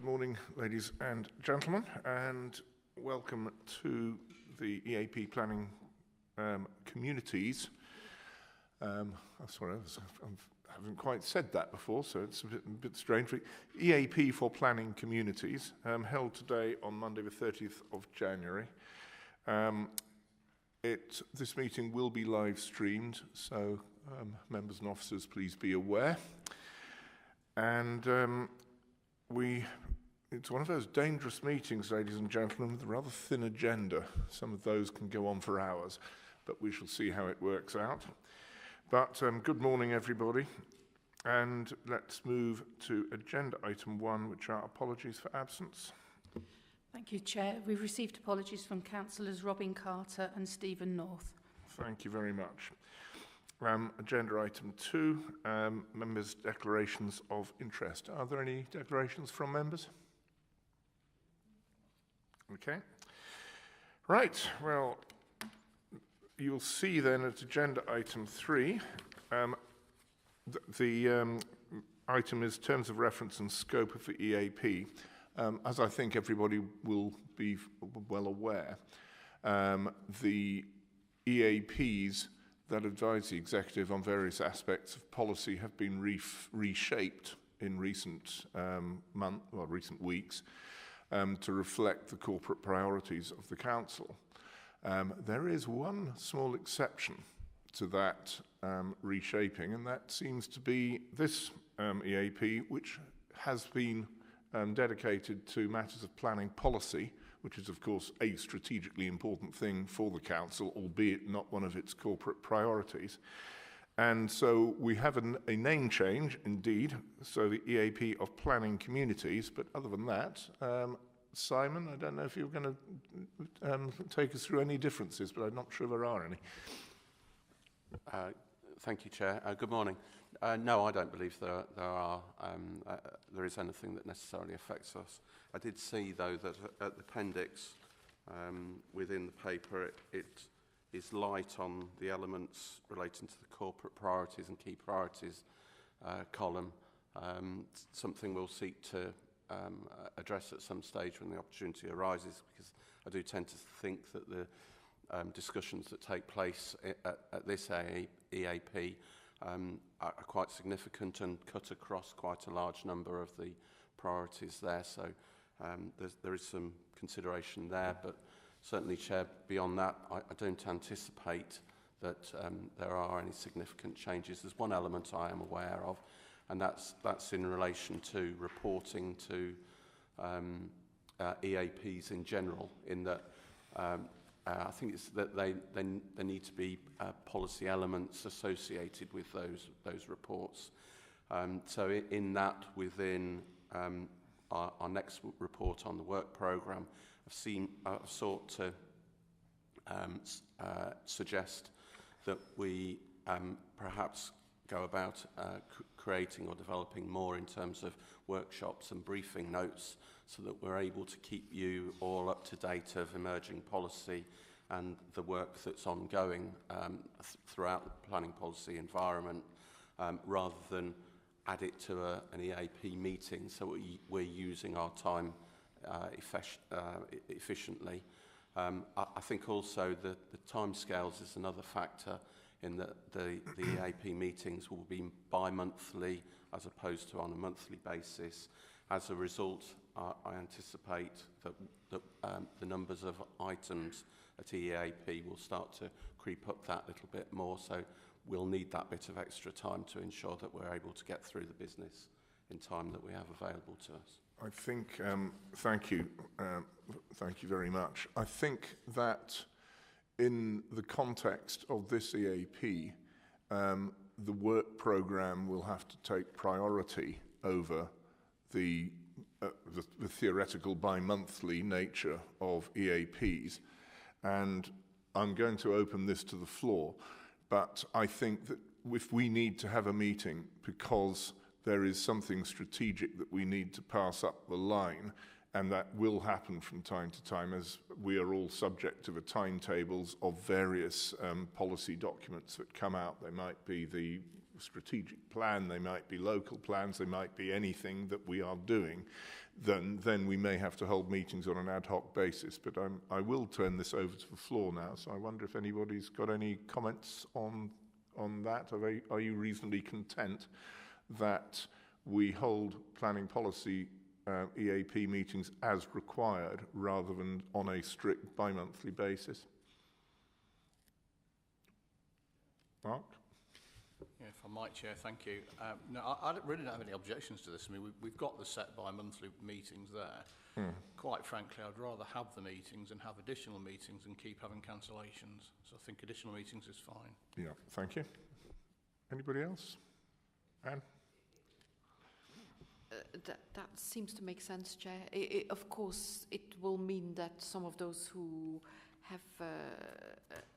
Good morning, ladies and gentlemen, and welcome to the EAP Planning Communities. Sorry, I haven't quite said that before, so it's a bit strange. EAP for Planning Communities, held today on Monday the 30th of January. This meeting will be live streamed, so members and officers, please be aware. And it's one of those dangerous meetings, ladies and gentlemen, with a rather thin agenda. Some of those can go on for hours, but we shall see how it works out. But good morning, everybody. And let's move to agenda item 1, which are apologies for absence. Thank you, Chair. We've received apologies from Councillors Robin Carter and Stephen North. Thank you very much. Agenda item 2, members' declarations of interest. Are there any declarations from members? Okay. Right, well, you'll see then at agenda item 3, the item is terms of reference and scope of the EAP. As I think everybody will be well aware, the EAPs that advise the executive on various aspects of policy have been reshaped in recent weeks to reflect the corporate priorities of the council. There is one small exception to that reshaping, and that seems to be this EAP, which has been dedicated to matters of planning policy, which is, of course, a strategically important thing for the council, albeit not one of its corporate priorities. And so we have a name change, indeed, so the EAP of Planning Communities, but other than that, Simon, I don't know if you're going to take us through any differences, but I'm not sure there are any. Thank you, Chair. Good morning. No, I don't believe there is anything that necessarily affects us. I did see, though, that at the appendix within the paper, it is light on the elements relating to the corporate priorities and key priorities column. Something we'll seek to address at some stage when the opportunity arises, because I do tend to think that the discussions that take place at this EAP are quite significant and cut across quite a large number of the priorities there. So there is some consideration there, but certainly, Chair, beyond that, I don't anticipate that there are any significant changes. There's one element I am aware of, and that's in relation to reporting to EAPs in general, in that I think it's that there need to be policy elements associated with those reports. So in that, within our next report on the work programme, I've sought to suggest that we perhaps go about creating or developing more in terms of workshops and briefing notes, so that we're able to keep you all up to date of emerging policy and the work that's ongoing throughout the planning policy environment, rather than add it to an EAP meeting, so we're using our time efficiently. I think also the timescales is another factor, in that the EAP meetings will be bi-monthly as opposed to on a monthly basis. As a result, I anticipate that the numbers of items at EAP will start to creep up that little bit more, so we'll need that bit of extra time to ensure that we're able to get through the business in time that we have available to us. I think, thank you very much. I think that in the context of this EAP, the work programme will have to take priority over the theoretical bi-monthly nature of EAPs. And I'm going to open this to the floor, but I think that if we need to have a meeting because there is something strategic that we need to pass up the line, and that will happen from time to time, as we are all subject to the timetables of various policy documents that come out. They might be the strategic plan, they might be local plans, they might be anything that we are doing, then we may have to hold meetings on an ad hoc basis. But I will turn this over to the floor now, so I wonder if anybody's got any comments on that. Are you reasonably content that we hold planning policy EAP meetings as required rather than on a strict bi-monthly basis? Mark? Yeah, if I might, Chair, thank you. No, I really don't have any objections to this. I mean, we've got the set bi-monthly meetings there. Quite frankly, I'd rather have the meetings and have additional meetings and keep having cancellations. So I think additional meetings is fine. Yeah, thank you. Anybody else? Anne? That seems to make sense, Chair. Of course, it will mean that some of those who have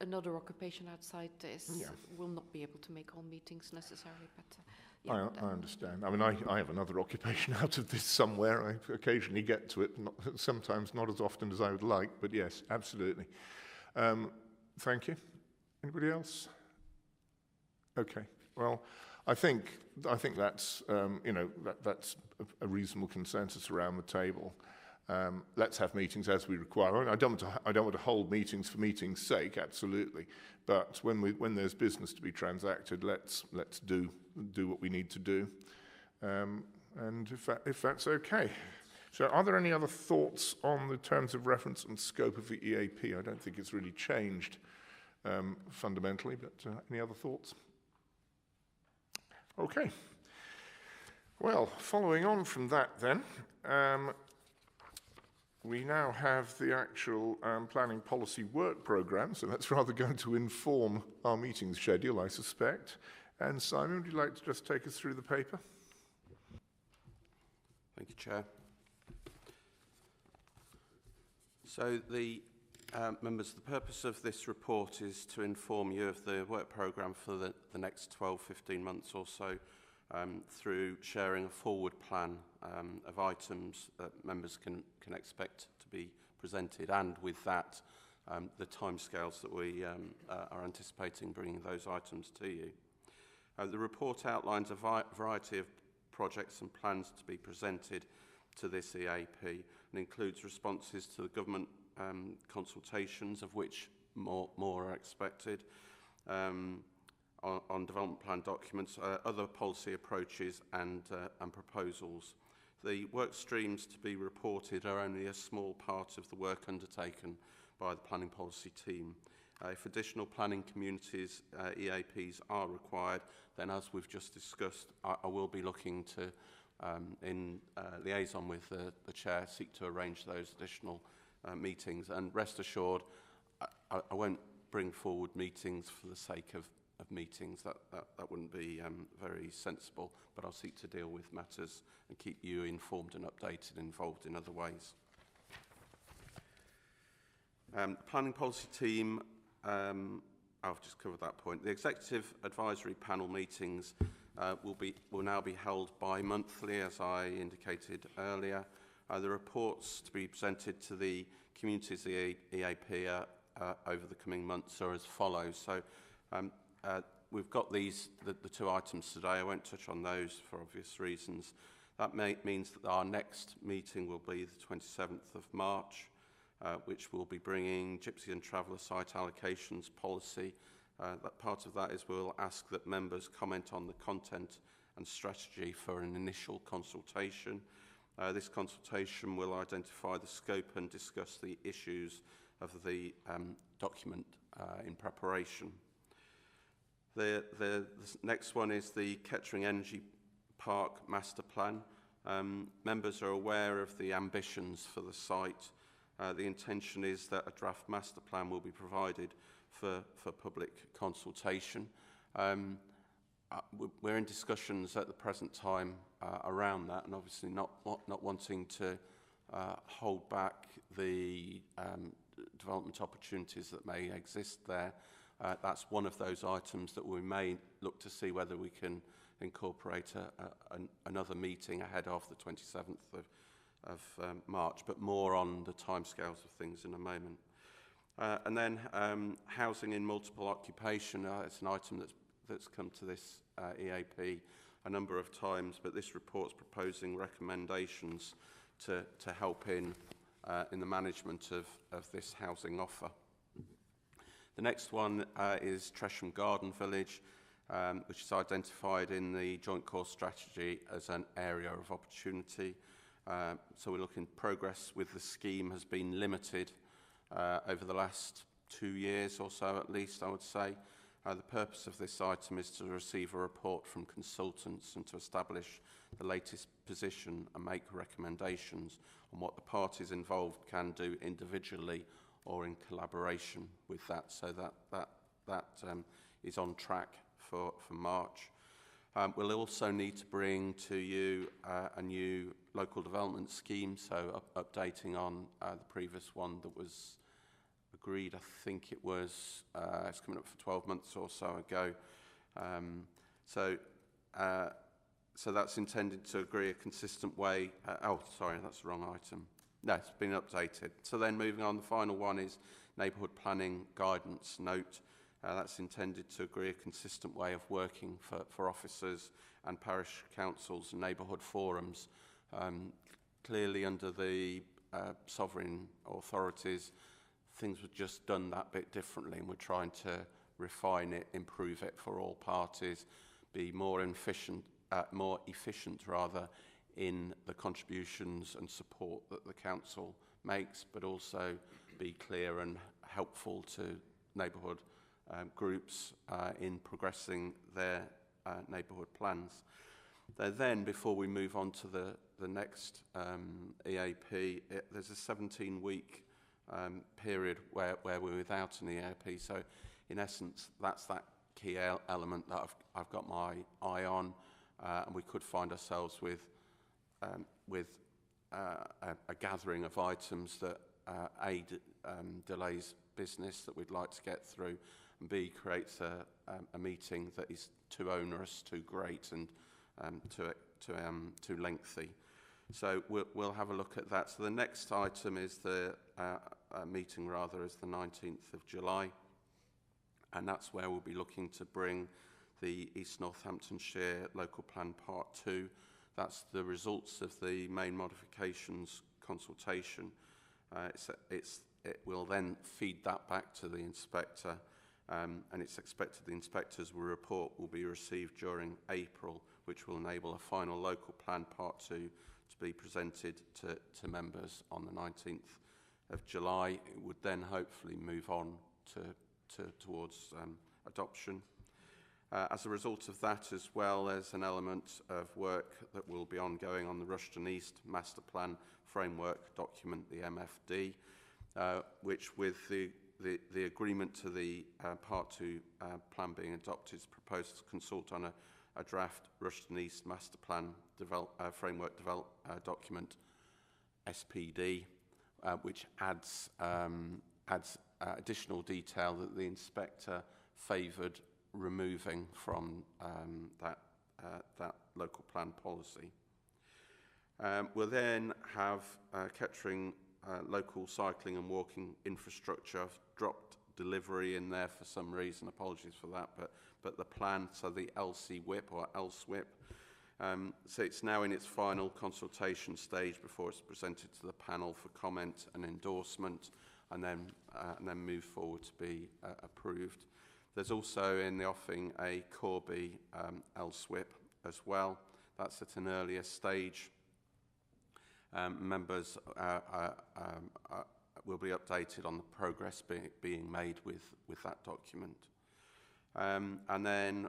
another occupation outside this will not be able to make all meetings necessarily. But yeah, I understand. I mean, I have another occupation out of this somewhere. I occasionally get to it, sometimes not as often as I would like, but yes, absolutely. Thank you. Anybody else? Okay. Well, I think that's that's a reasonable consensus around the table. Let's have meetings as we require. I don't want to hold meetings for meetings' sake, absolutely. But when there's business to be transacted, let's do what we need to do, and if that's okay. So, are there any other thoughts on the terms of reference and scope of the EAP? I don't think it's really changed fundamentally, but any other thoughts? Okay. Well, following on from that then, we now have the actual planning policy work programme, so that's rather going to inform our meetings schedule, I suspect. And Simon, would you like to just take us through the paper? Thank you, Chair. So members, the purpose of this report is to inform you of the work programme for the next 12-15 months or so, through sharing a forward plan of items that members can expect to be presented, and with that, the timescales that we are anticipating bringing those items to you. The report outlines a variety of projects and plans to be presented to this EAP, and includes responses to the government consultations, of which more are expected, on development plan documents, other policy approaches and proposals. The work streams to be reported are only a small part of the work undertaken by the planning policy team. If additional planning communities EAPs are required, then as we've just discussed, I will be looking to, in liaison with the Chair, seek to arrange those additional meetings. And rest assured, I won't bring forward meetings for the sake of meetings. That wouldn't be very sensible, but I'll seek to deal with matters and keep you informed and updated and involved in other ways. The planning policy team, I've just covered that point. The executive advisory panel meetings will now be held bi-monthly, as I indicated earlier. The reports to be presented to the communities EAP over the coming months are as follows. So we've got the two items today. I won't touch on those for obvious reasons. That means that our next meeting will be the 27th of March, which will be bringing Gypsy and Traveller site allocations policy. That part of that is we'll ask that members comment on the content and strategy for an initial consultation. This consultation will identify the scope and discuss the issues of the document in preparation. The next one is the Kettering Energy Park Master Plan. Members are aware of the ambitions for the site. The intention is that a draft master plan will be provided for public consultation. We're in discussions at the present time around that, and obviously not wanting to hold back the development opportunities that may exist there. That's one of those items that we may look to see whether we can incorporate another meeting ahead of the 27th of March, but more on the timescales of things in a moment. And then housing in multiple occupation, it's an item that's come to this EAP a number of times, but this report's proposing recommendations to help in the management of this housing offer. The next one is Tresham Garden Village, which is identified in the Joint Core Strategy as an area of opportunity. So we're looking, progress with the scheme has been limited over the last 2 years or so at least, I would say. The purpose of this item is to receive a report from consultants and to establish the latest position and make recommendations on what the parties involved can do individually or in collaboration with that. So that is on track for March. We'll also need to bring to you a new local development scheme, so updating on the previous one that was agreed, I think it was, it's coming up for 12 months or so ago. So that's intended to agree a consistent way. Oh, sorry, that's the wrong item. No, it's been updated. So then moving on, the final one is neighbourhood planning guidance note. That's intended to agree a consistent way of working for officers and parish councils and neighbourhood forums. Clearly under the sovereign authorities, things were just done that bit differently, and we're trying to refine it, improve it for all parties, be more efficient rather, in the contributions and support that the council makes, but also be clear and helpful to neighbourhood groups in progressing their neighbourhood plans. Then, before we move on to the next EAP, there's a 17-week period where we're without an EAP. So, in essence, that's that key element that I've got my eye on, and we could find ourselves with a gathering of items that A, delays business that we'd like to get through, and B, creates a meeting that is too onerous, too great, and too lengthy. So we'll have a look at that. So the next item is the meeting, rather, is the 19th of July, and that's where we'll be looking to bring the East Northamptonshire Local Plan Part 2. That's the results of the main modifications consultation. It will then feed that back to the inspector, and it's expected the inspector's report will be received during April, which will enable a final Local Plan Part 2 to be presented to members on the 19th of July. It would then hopefully move on towards adoption. As a result of that as well, there's an element of work that will be ongoing on the Rushden East Master Plan Framework document, the MFD, which with the agreement to the Part 2 plan being adopted is proposed to consult on a draft Rushden East Master Plan Framework document, SPD, which adds additional detail that the inspector favoured removing from that local plan policy. We'll then have Kettering local cycling and walking infrastructure. I've dropped delivery in there for some reason, apologies for that, but the plan, so the LCWIP or LSWIP, so it's now in its final consultation stage before it's presented to the panel for comment and endorsement, and then move forward to be approved. There's also in the offing a Corby LSWIP as well. That's at an earlier stage. Members will be updated on the progress being made with that document. And then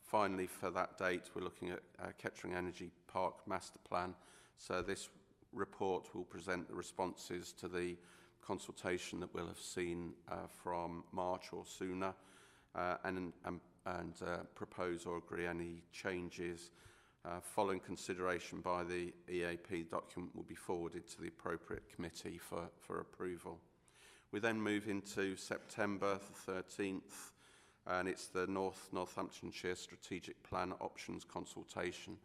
finally for that date, we're looking at Kettering Energy Park Master Plan. So this report will present the responses to the consultation that we'll have seen from March or sooner, and propose or agree any changes. Following consideration by the EAP, document will be forwarded to the appropriate committee for approval. We then move into September the 13th, and it's the Northamptonshire Strategic Plan Options Consultation.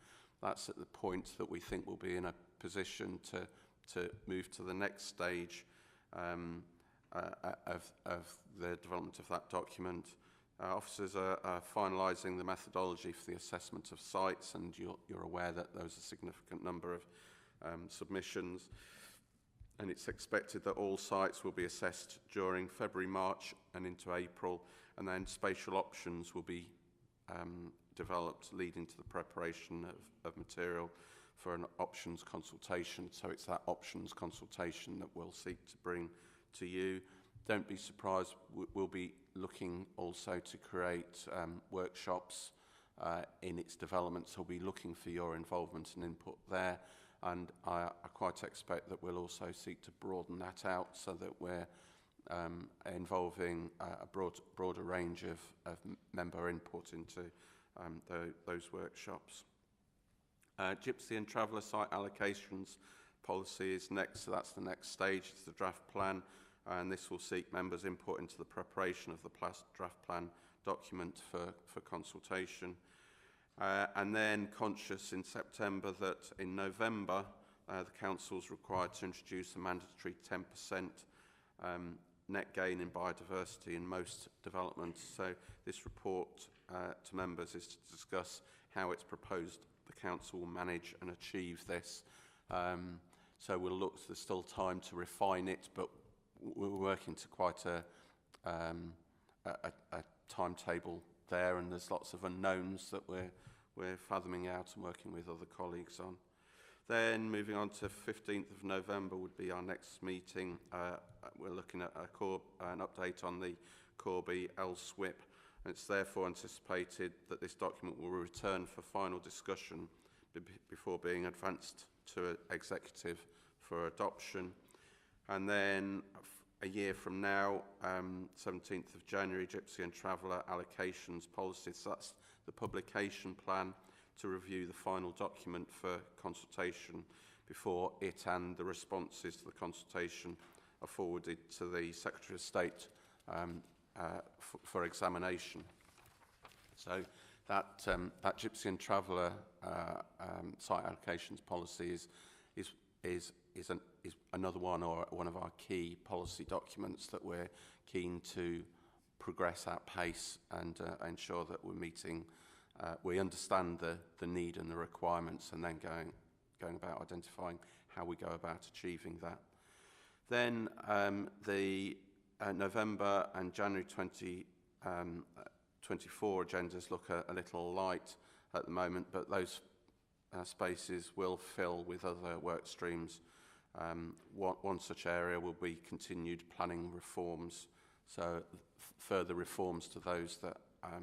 That's at the point that we think we'll be in a position to move to the next stage of the development of that document. Officers are finalising the methodology for the assessment of sites, and you're aware that there was a significant number of submissions. And it's expected that all sites will be assessed during February, March and into April, and then spatial options will be developed, leading to the preparation of material for an options consultation. So it's that options consultation that we'll seek to bring to you. Don't be surprised, we'll be looking also to create workshops in its development, so we'll be looking for your involvement and input there. And I quite expect that we'll also seek to broaden that out so that we're involving a broader range of member input into those workshops. Gypsy and Traveller site allocations policy is next, so that's the next stage. It's the draft plan, and this will seek members' input into the preparation of the draft plan document for consultation. And then conscious in September that in November the Council is required to introduce a mandatory 10% net gain in biodiversity in most developments. So this report to members is to discuss how it's proposed the Council will manage and achieve this. So we'll look, there's still time to refine it, but we're working to quite a timetable there, and there's lots of unknowns that we're fathoming out and working with other colleagues on. Then moving on to 15th of November would be our next meeting. We're looking at an update on the Corby LSWIP. It's therefore anticipated that this document will return for final discussion before being advanced to executive for adoption. And then a year from now, 17th of January, Gypsy and Traveller allocations policy. So that's the publication plan to review the final document for consultation before it and the responses to the consultation are forwarded to the Secretary of State for examination. So that Gypsy and Traveller site allocations policy is another one, or one of our key policy documents that we're keen to progress at pace and ensure that we're meeting, we understand the need and the requirements, and then going about identifying how we go about achieving that. Then the November and January 2024 agendas look a little light at the moment, but those spaces will fill with other work streams. One such area will be continued planning reforms, so further reforms to those that are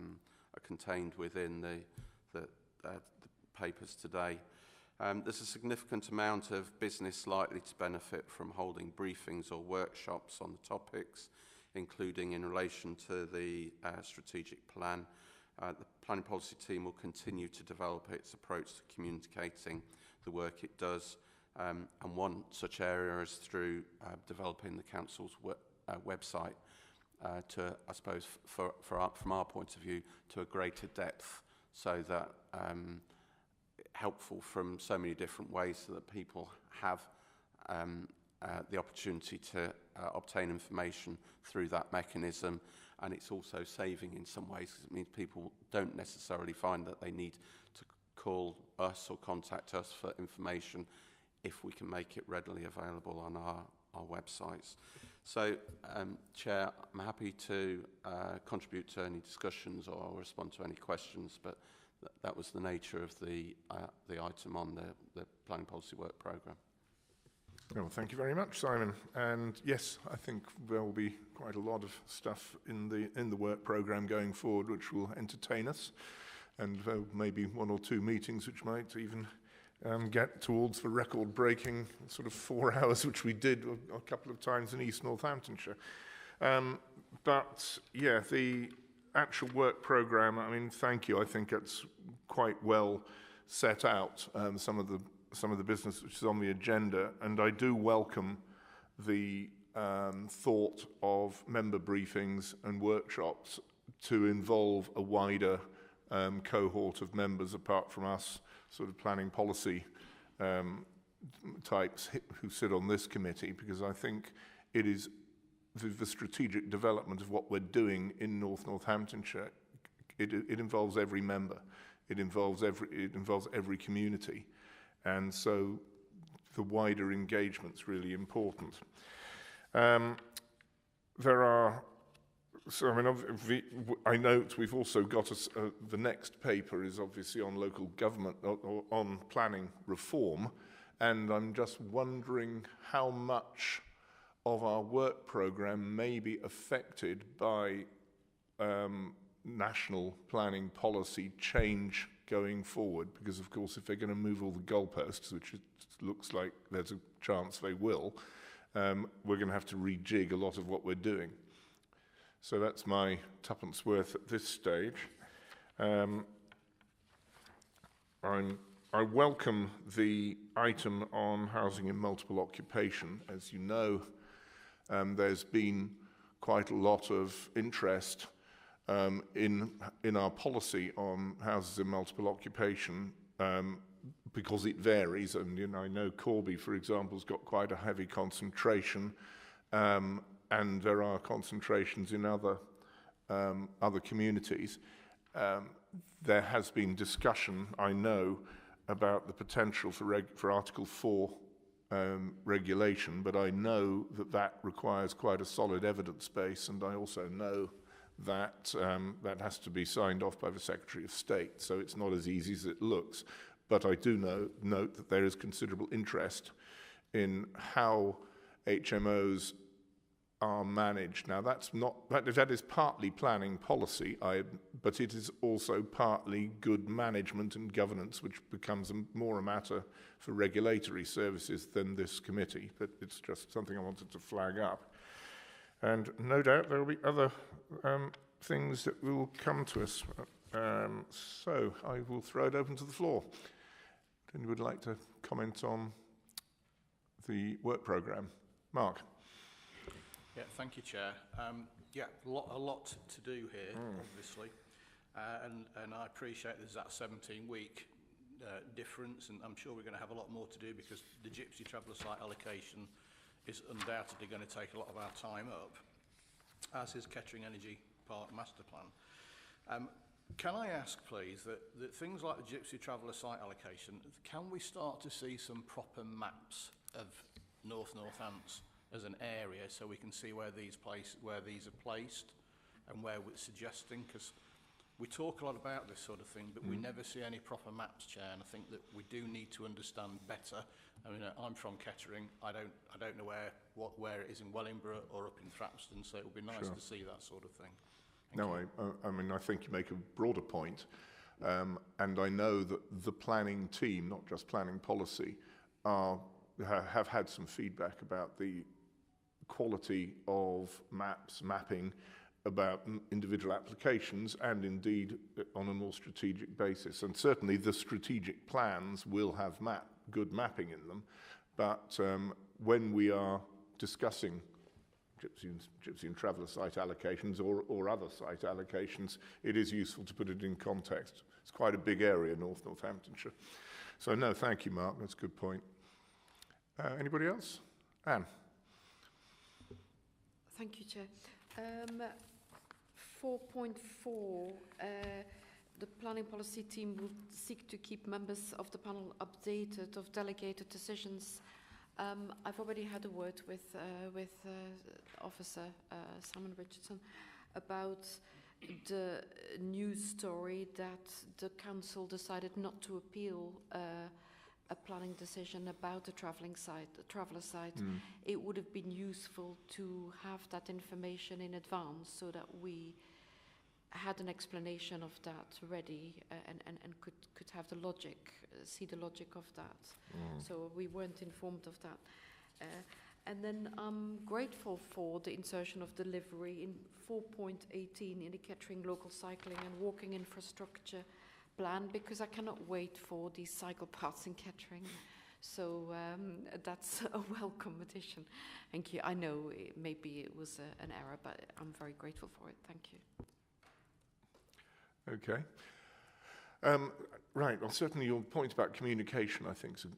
contained within the papers today. There's a significant amount of business likely to benefit from holding briefings or workshops on the topics, including in relation to the strategic plan. The planning policy team will continue to develop its approach to communicating the work it does, and one such area is through developing the Council's website to, I suppose, from our point of view, to a greater depth, so that helpful from so many different ways, so that people have the opportunity to obtain information through that mechanism. And it's also saving in some ways, because it means people don't necessarily find that they need to call us or contact us for information if we can make it readily available on our websites. So, Chair, I'm happy to contribute to any discussions or respond to any questions, but that was the nature of the item on the Planning Policy Work Programme. Well, thank you very much, Simon. And yes, I think there will be quite a lot of stuff in the work programme going forward which will entertain us, and maybe one or two meetings which might even get towards the record-breaking sort of 4 hours which we did a couple of times in East Northamptonshire. But yeah, the actual work programme, I mean, thank you. I think it's quite well set out, some of the business which is on the agenda, and I do welcome the thought of member briefings and workshops to involve a wider cohort of members apart from us sort of planning policy types who sit on this committee, because I think it is the strategic development of what we're doing in Northamptonshire, it involves every member. It involves every community. And so the wider engagement's really important. There are, so I mean, I note we've also got the next paper is obviously on local government, or on planning reform, and I'm just wondering how much of our work programme may be affected by national planning policy change going forward, because of course if they're going to move all the goalposts, which it looks like there's a chance they will, we're going to have to rejig a lot of what we're doing. So that's my tuppence worth at this stage. I welcome the item on housing in multiple occupation. As you know, there's been quite a lot of interest in our policy on houses in multiple occupation because it varies. And I know Corby, for example, has got quite a heavy concentration, and there are concentrations in other communities. There has been discussion, I know, about the potential for Article 4 regulation, but I know that requires quite a solid evidence base, and I also know that that has to be signed off by the Secretary of State, so it's not as easy as it looks. But I do note that there is considerable interest in how HMOs are managed. Now, that is partly planning policy, but it is also partly good management and governance, which becomes more a matter for regulatory services than this committee. But it's just something I wanted to flag up. And no doubt there will be other things that will come to us. So I will throw it open to the floor. Would anyone like to comment on the work programme? Mark. Yeah, thank you, Chair. Yeah, a lot to do here, obviously, and I appreciate there's that 17-week difference, and I'm sure we're going to have a lot more to do because the Gypsy Traveller site allocation is undoubtedly going to take a lot of our time up, as is Kettering Energy Park Master Plan. Can I ask, please, that things like the Gypsy Traveller site allocation, can we start to see some proper maps of Northants as an area, so we can see where these are placed and where we're suggesting? Because we talk a lot about this sort of thing, but we never see any proper maps, Chair. And I think that we do need to understand better. I mean, I'm from Kettering. I don't know where it is in Wellingborough or up in Thrapston. So it would be nice to see that sort of thing. I mean, I think you make a broader point, and I know that the planning team, not just planning policy, have had some feedback about the quality of mapping about individual applications, and indeed on a more strategic basis. And certainly the strategic plans will have good mapping in them, but when we are discussing Gypsy and Traveller site allocations or other site allocations, it is useful to put it in context. It's quite a big area, Northamptonshire. So no, thank you, Mark, that's a good point. Anybody else? Anne. Thank you, Chair. 4.4, the planning policy team will seek to keep members of the panel updated of delegated decisions. I've already had a word with Officer Simon Richardson about the news story that the council decided not to appeal a planning decision about the traveller site. It would have been useful to have that information in advance so that we had an explanation of that ready and could have the logic, see the logic of that. So we weren't informed of that. And then I'm grateful for the insertion of delivery in 4.18 in the Kettering local cycling and walking infrastructure plan, because I cannot wait for these cycle paths in Kettering. So that's a welcome addition. Thank you. I know maybe it was an error, but I'm very grateful for it. Thank you. Okay. Well, certainly your point about communication, I think, is a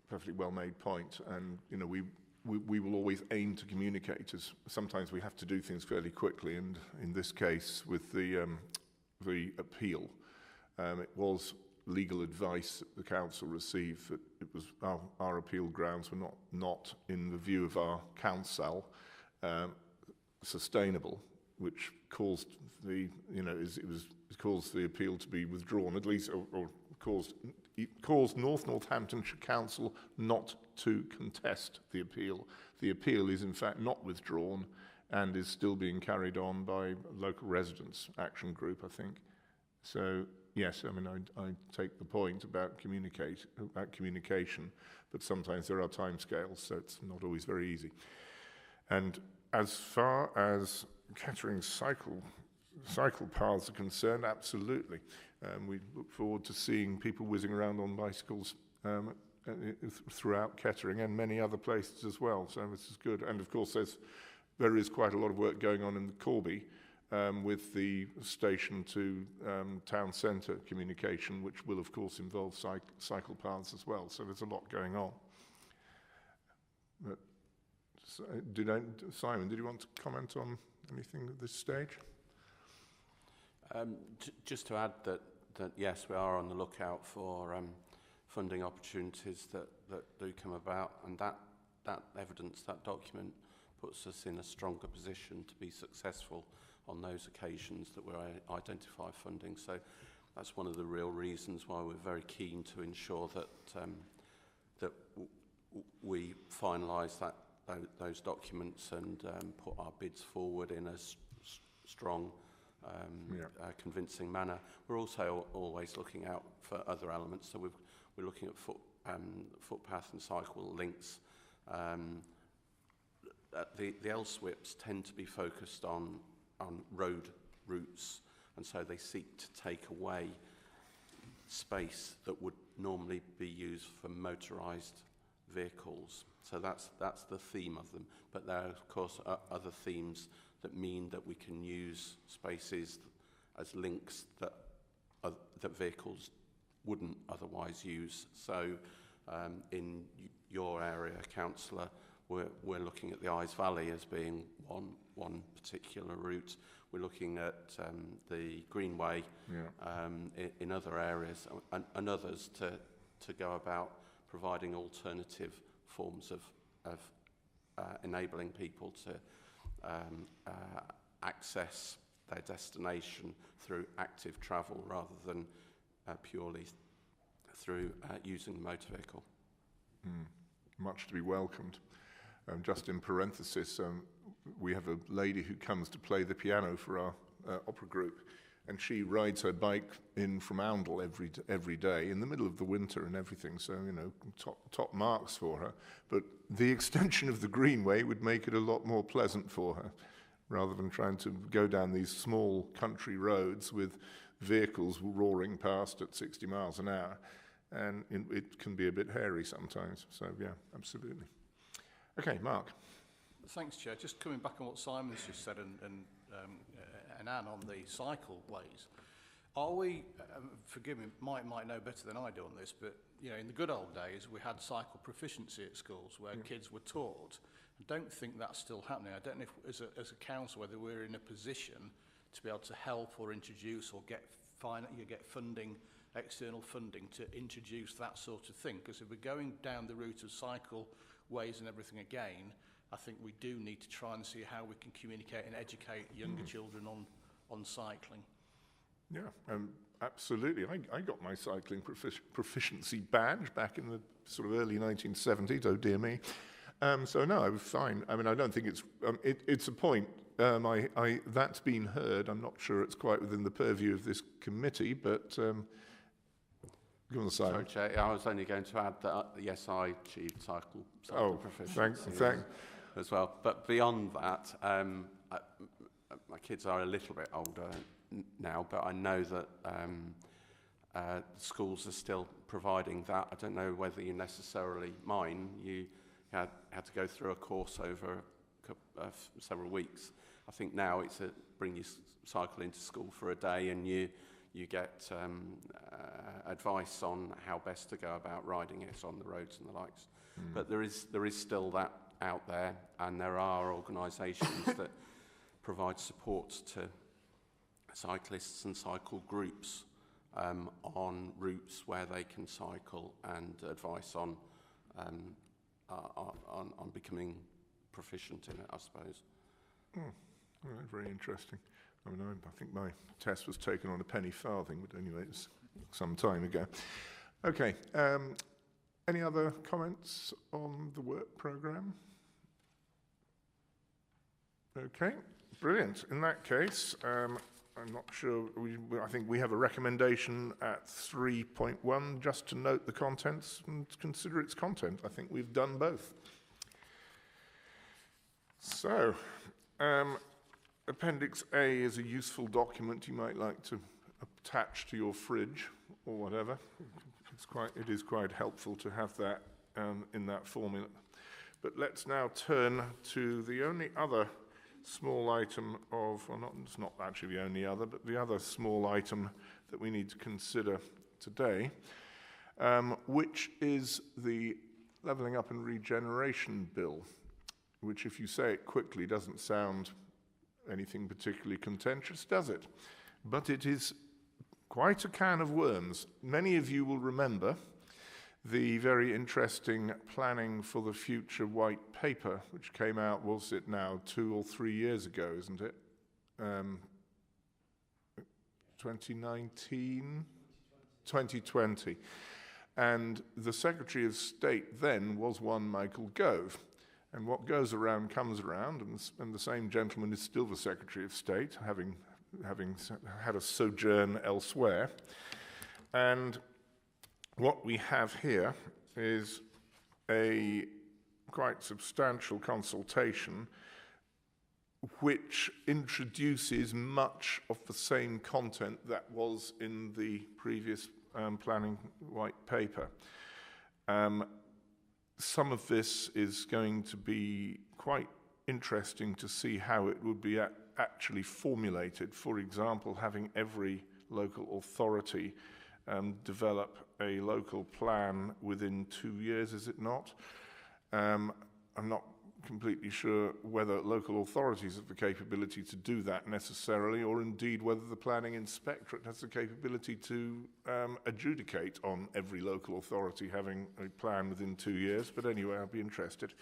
perfectly well-made point. And, we we will always aim to communicate, as sometimes we have to do things fairly quickly, and in this case with the appeal, it was legal advice that the council received that it was our appeal grounds were not in the view of our council sustainable, which caused the it caused the appeal to be withdrawn, at least, or caused North Northamptonshire Council not to contest the appeal. The appeal is in fact not withdrawn and is still being carried on by local residents action group, I think. So yes, I mean I take the point about communication, but sometimes there are timescales, so it's not always very easy. And as far as Kettering cycle paths are concerned, absolutely. We look forward to seeing people whizzing around on bicycles throughout Kettering and many other places as well. So this is good. And of course, there is quite a lot of work going on in the Corby with the station to town centre communication, which will of course involve cycle paths as well. So there's a lot going on. But, Simon, did you want to comment on anything at this stage? Just to add that yes, we are on the lookout for funding opportunities that do come about, and that evidence, that document, puts us in a stronger position to be successful on those occasions that we identify funding. So that's one of the real reasons why we're very keen to ensure that we finalise those documents and put our bids forward in a strong, convincing manner. We're also always looking out for other elements. So we're looking at footpath and cycle links. The LSWIPs tend to be focused on road routes, and so they seek to take away space that would normally be used for motorised vehicles. So that's the theme of them. But there are, of course, other themes that mean that we can use spaces as links that vehicles wouldn't otherwise use. So in your area, Councillor, we're looking at the Eyes Valley as being one particular route. We're looking at the Greenway in other areas and others to go about providing alternative forms of enabling people to access their destination through active travel rather than purely through using the motor vehicle. Much to be welcomed. Just in parenthesis, we have a lady who comes to play the piano for our opera group, and she rides her bike in from Oundle every day in the middle of the winter and everything, so, you know, top marks for her. But the extension of the Greenway would make it a lot more pleasant for her, rather than trying to go down these small country roads with vehicles roaring past at 60 miles an hour. And it can be a bit hairy sometimes. So, yeah, absolutely. Okay, Mark. Thanks, Chair. Just coming back on what Simon's just said and Anne on the cycleways. Are we, forgive me, might know better than I do on this, but you know, in the good old days, we had cycle proficiency at schools where kids were taught. I don't think that's still happening. I don't know if, as a council, whether we're in a position to be able to help or introduce or get funding, external funding to introduce that sort of thing. Because if we're going down the route of cycleways and everything again, I think we do need to try and see how we can communicate and educate younger children on cycling. Yeah, absolutely. I got my cycling proficiency badge back in the sort of early 1970s, oh dear me. So no, I was fine. I mean, I don't think it's a point. That's been heard. I'm not sure it's quite within the purview of this committee, but go on, Simon. Sorry, Chair, I was only going to add that, yes, I achieved cycle proficiency thanks. As well. But beyond that, my kids are a little bit older now, but I know that schools are still providing that. I don't know whether you necessarily mine. You had to go through a course over several weeks. I think now it's bring your cycle into school for a day and you get advice on how best to go about riding it on the roads and the likes. But there is still that out there, and there are organisations that provide support to cyclists and cycle groups on routes where they can cycle, and advice on becoming proficient in it, I suppose. Well, very interesting. I mean, I think my test was taken on a penny farthing, but anyway, it's some time ago. Okay. Any other comments on the work programme? Okay, brilliant. In that case, I'm not sure, I think we have a recommendation at 3.1 just to note the contents and consider its content. I think we've done both. So, Appendix A is a useful document you might like to attach to your fridge or whatever. It is quite helpful to have that in that formula. But let's now turn to the only other small item of, well, it's not actually the only other, but the other small item that we need to consider today, which is the Levelling Up and Regeneration Bill, which, if you say it quickly, doesn't sound anything particularly contentious, does it? But it is quite a can of worms. Many of you will remember the very interesting Planning for the Future white paper, which came out, was it now, 2 or 3 years ago, isn't it? 2019? 2020. And the Secretary of State then was one Michael Gove. And what goes around comes around, and the same gentleman is still the Secretary of State, having had a sojourn elsewhere. And what we have here is a quite substantial consultation which introduces much of the same content that was in the previous planning white paper. Some of this is going to be quite interesting to see how it would be actually formulated. For example, having every local authority develop a local plan within 2 years, is it not? I'm not completely sure whether local authorities have the capability to do that necessarily, or indeed whether the planning inspectorate has the capability to adjudicate on every local authority having a plan within 2 years. But anyway, I'll be interested.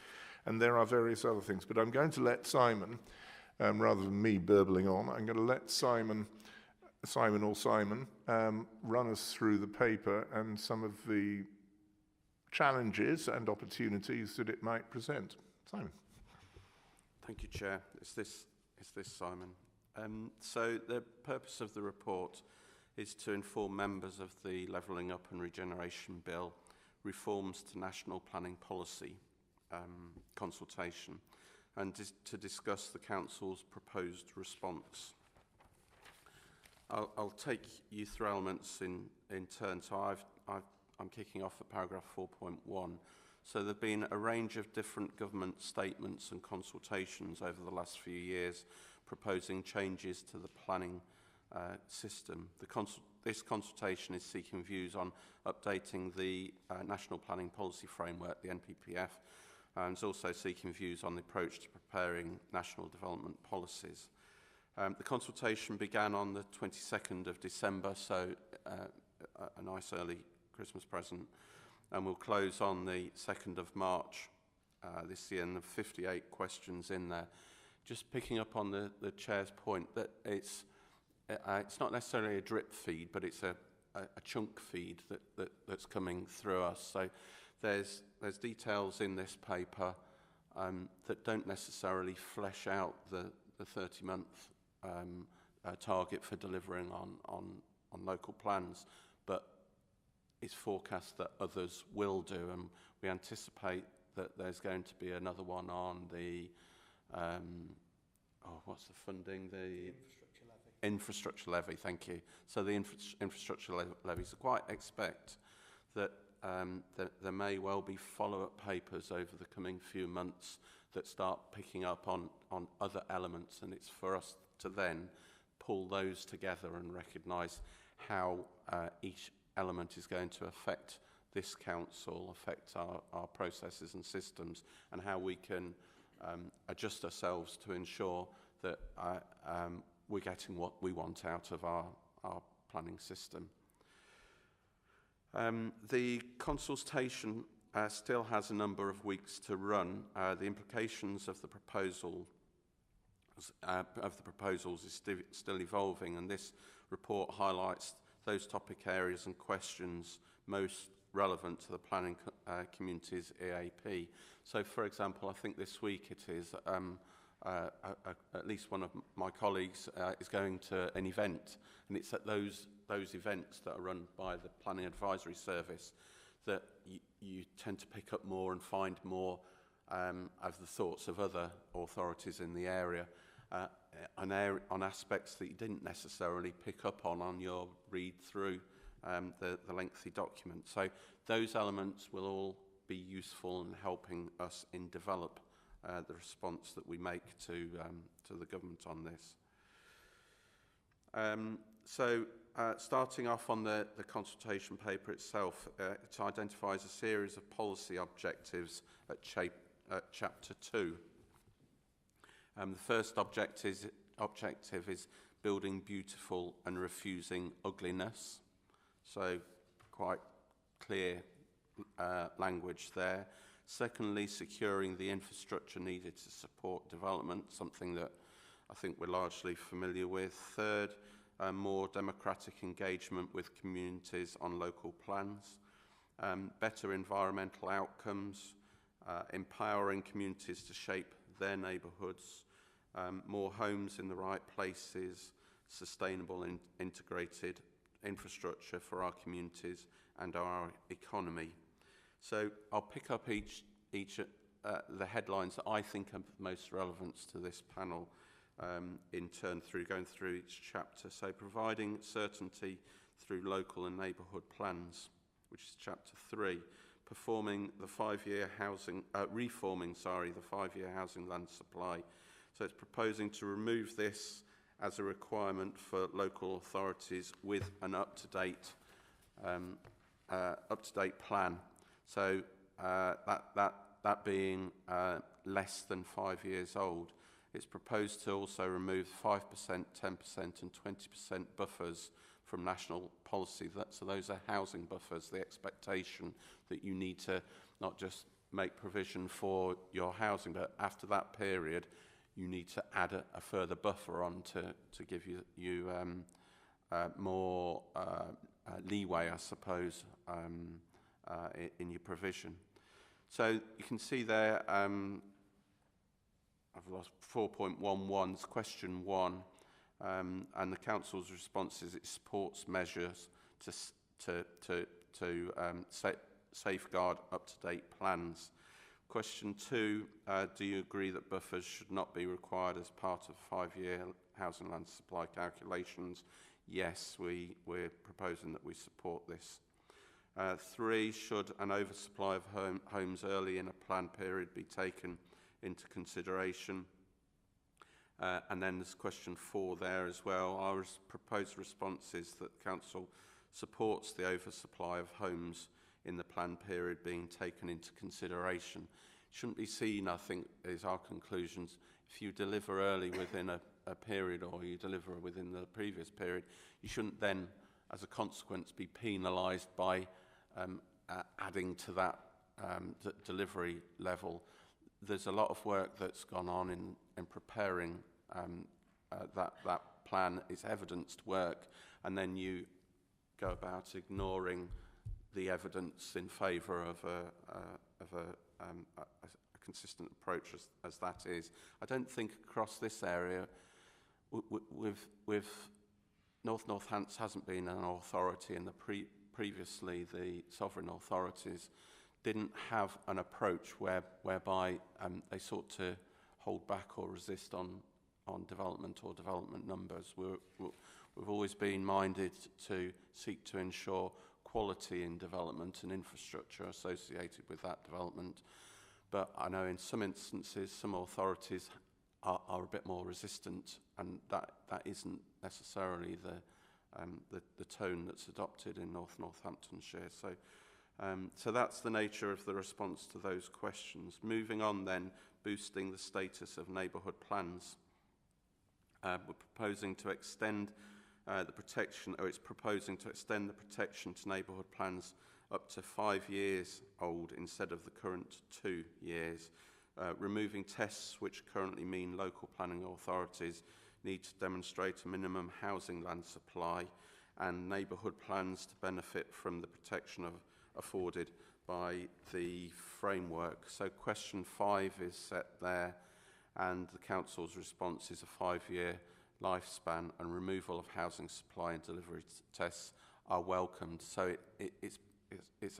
And there are various other things. But I'm going to let Simon, rather than me burbling on, I'm going to let Simon run us through the paper and some of the challenges and opportunities that it might present. Simon. Thank you, Chair. It's this Simon. So the purpose of the report is to inform members of the Levelling Up and Regeneration Bill reforms to national planning policy consultation, and to discuss the Council's proposed response. I'll take you through elements in turn. So I'm kicking off at paragraph 4.1. So there have been a range of different government statements and consultations over the last few years proposing changes to the planning system. This consultation is seeking views on updating the National Planning Policy Framework, the NPPF, and is also seeking views on the approach to preparing national development policies. The consultation began on the 22nd of December, so a nice early Christmas present, and will close on the 2nd of March this year, and there are 58 questions in there. Just picking up on the Chair's point that it's not necessarily a drip feed, but it's a chunk feed that's coming through us. So there's details in this paper that don't necessarily flesh out the 30-month target for delivering on local plans, but it's forecast that others will do, and we anticipate that there's going to be another one on the what's the funding? The infrastructure levy. Thank you. So the infrastructure levy. So quite expect that there may well be follow-up papers over the coming few months that start picking up on other elements, and it's for us to then pull those together and recognise how each element is going to affect this council affect our processes and systems, and how we can adjust ourselves to ensure that we're getting what we want out of our planning system. The consultation still has a number of weeks to run. The implications of the proposals is still evolving, and this report highlights those topic areas and questions most relevant to the planning community's EAP. So, for example, I think this week it is at least one of my colleagues is going to an event, and it's at those events that are run by the Planning Advisory Service that you tend to pick up more and find more of the thoughts of other authorities in the area on aspects that you didn't necessarily pick up on your read through the lengthy document. So those elements will all be useful in helping us in develop the response that we make to the government on this. Starting off on the consultation paper itself, it identifies a series of policy objectives at Chapter 2. The first objective is building beautiful and refusing ugliness. So quite clear language there. Secondly, securing the infrastructure needed to support development, something that I think we're largely familiar with. Third, more democratic engagement with communities on local plans. Better environmental outcomes, empowering communities to shape their neighbourhoods, more homes in the right places, sustainable and integrated infrastructure for our communities and our economy. So I'll pick up each the headlines that I think are most relevant to this panel in turn going through each chapter. So providing certainty through local and neighbourhood plans, which is Chapter 3. Reforming the 5-year housing land supply. So it's proposing to remove this as a requirement for local authorities with an up-to-date plan. So that being less than 5 years old. It's proposed to also remove 5%, 10% and 20% buffers from national policy. So those are housing buffers, the expectation that you need to not just make provision for your housing, but after that period, you need to add a further buffer on to give you more leeway, I suppose, in your provision. So you can see there, I've lost 4.11's question 1, and the council's response is it supports measures to safeguard up-to-date plans. Question 2, do you agree that buffers should not be required as part of 5-year housing land supply calculations? Yes, we're proposing that we support this. 3, should an oversupply of homes early in a planned period be taken into consideration? And then there's question 4 there as well. Our proposed response is that the council supports the oversupply of homes in the planned period being taken into consideration. It shouldn't be seen, I think, is our conclusions. If you deliver early within a period, or you deliver within the previous period, you shouldn't then, as a consequence, be penalised by adding to that delivery level. There's a lot of work that's gone on in preparing that plan. It's evidenced work, and then you go about ignoring the evidence in favour of a consistent approach as that is. I don't think across this area, with Northants hasn't been an authority, and previously the sovereign authorities didn't have an approach whereby they sought to hold back or resist on development or development numbers. We've always been minded to seek to ensure quality in development and infrastructure associated with that development. But I know in some instances, some authorities are a bit more resistant, and that isn't necessarily the tone that's adopted in Northamptonshire. So So that's the nature of the response to those questions. Moving on then, boosting the status of neighbourhood plans. We're proposing to extend the protection, or it's proposing to extend the protection to neighbourhood plans up to 5 years old instead of the current 2 years, removing tests which currently mean local planning authorities need to demonstrate a minimum housing land supply and neighbourhood plans to benefit from the protection afforded by the framework. So question 5 is set there, and the Council's response is a 5-year lifespan, and removal of housing supply and delivery tests are welcomed. So it's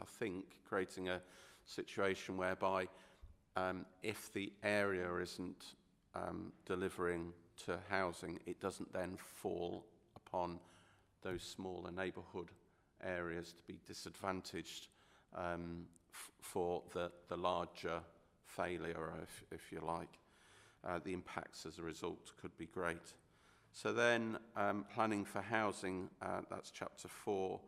I think, creating a situation whereby if the area isn't delivering to housing, it doesn't then fall upon those smaller neighbourhood areas to be disadvantaged for the larger failure, if you like. The impacts as a result could be great. So then planning for housing, that's chapter 4,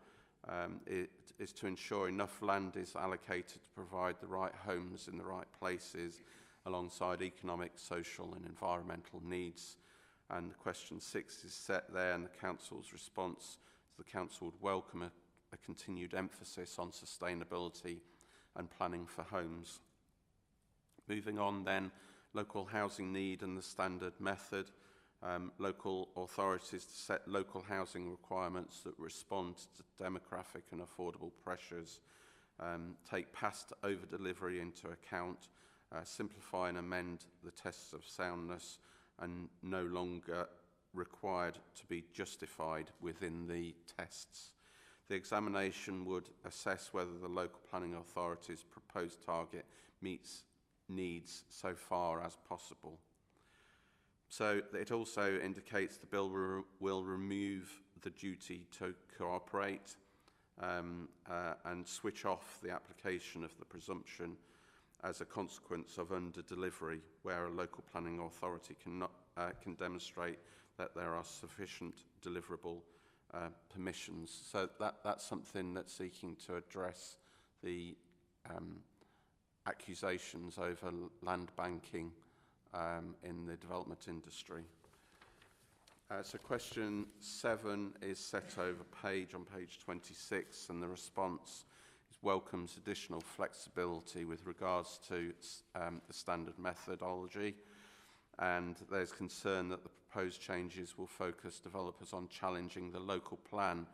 it is to ensure enough land is allocated to provide the right homes in the right places alongside economic, social and environmental needs. And question 6 is set there, and the Council's response is the Council would welcome a continued emphasis on sustainability and planning for homes. Moving on then, local housing need and the standard method. Local authorities to set local housing requirements that respond to demographic and affordable pressures, take past over-delivery into account, simplify and amend the tests of soundness, and no longer required to be justified within the tests. The examination would assess whether the local planning authority's proposed target meets needs so far as possible. So it also indicates the bill will remove the duty to cooperate and switch off the application of the presumption as a consequence of under-delivery, where a local planning authority can demonstrate that there are sufficient deliverable permissions. So that's something that's seeking to address the accusations over land banking in the development industry. So question 7 is set over page on page 26, and the response welcomes additional flexibility with regards to the standard methodology, and there's concern that the proposed changes will focus developers on challenging the local plan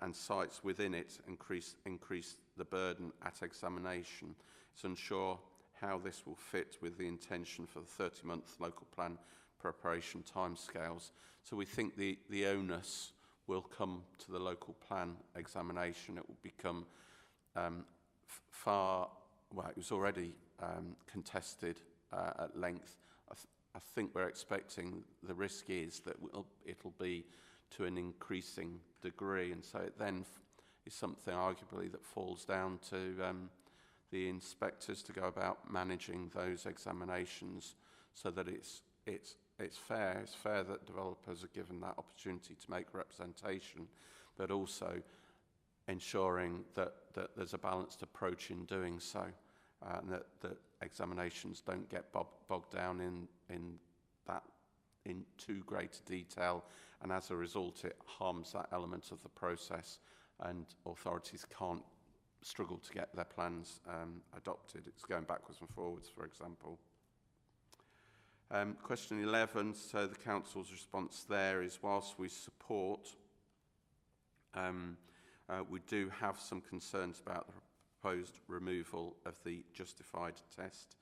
and sites within it increase the burden at examination. It's unsure how this will fit with the intention for the 30-month local plan preparation timescales. So we think the onus will come to the local plan examination. It will become it was already contested at length. I think we're expecting the risk is that it'll be to an increasing degree, and so it then is something arguably that falls down to the inspectors to go about managing those examinations so that it's fair. It's fair that developers are given that opportunity to make representation, but also ensuring that there's a balanced approach in doing so, and that examinations don't get bogged down in too great detail, and as a result it harms that element of the process, and authorities can't struggle to get their plans adopted. It's going backwards and forwards, for example. Question 11, so the Council's response there is, whilst we support, we do have some concerns about the proposed removal of the justified test.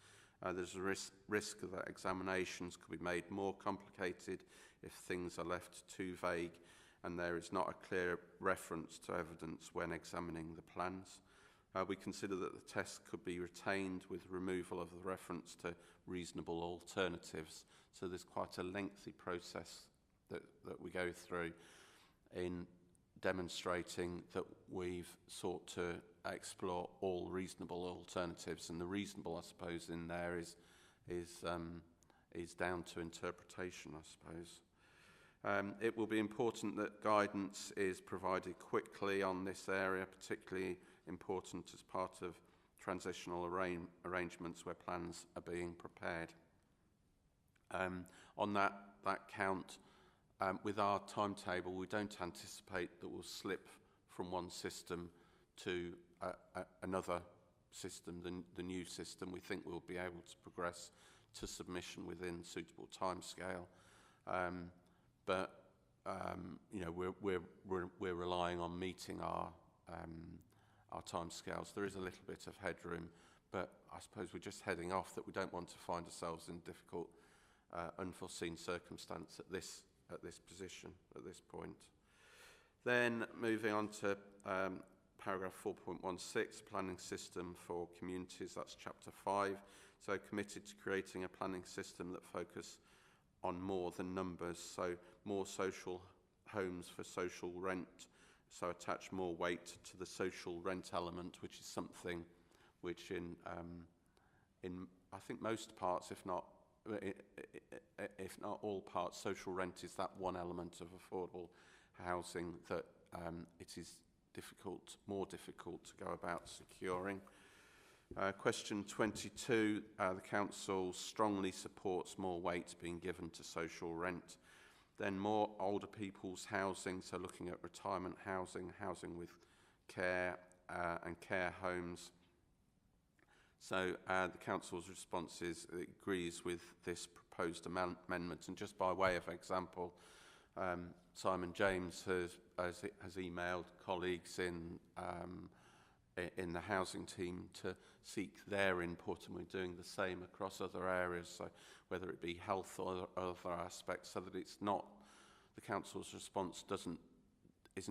There's a risk that examinations could be made more complicated if things are left too vague and there is not a clear reference to evidence when examining the plans. We consider that the test could be retained with removal of the reference to reasonable alternatives. So there's quite a lengthy process that we go through in demonstrating that we've sought to explore all reasonable alternatives, and the reasonable, I suppose, in there is down to interpretation, I suppose. It will be important that guidance is provided quickly on this area, particularly important as part of transitional arrangements where plans are being prepared. On that count, with our timetable, we don't anticipate that we'll slip from one system to another system, the new system. We think we'll be able to progress to submission within suitable timescale. You know, we're relying on meeting our timescales. There is a little bit of headroom, but I suppose we're just heading off that we don't want to find ourselves in difficult, unforeseen circumstance at this position, at this point. Then moving on to paragraph 4.16, planning system for communities, that's chapter 5. So committed to creating a planning system that focus on more than numbers, so more social homes for social rent, so attach more weight to the social rent element, which is something which in I think most parts, if not all parts, social rent is that one element of affordable housing that it is more difficult to go about securing. Question 22, the Council strongly supports more weight being given to social rent. Then more older people's housing, so looking at retirement housing, housing with care and care homes. So the Council's response is it agrees with this proposed amendment. And just by way of example, Simon James has emailed colleagues in the housing team to seek their input, and we're doing the same across other areas, so whether it be health or other aspects, so that it's not, the Council's response doesn't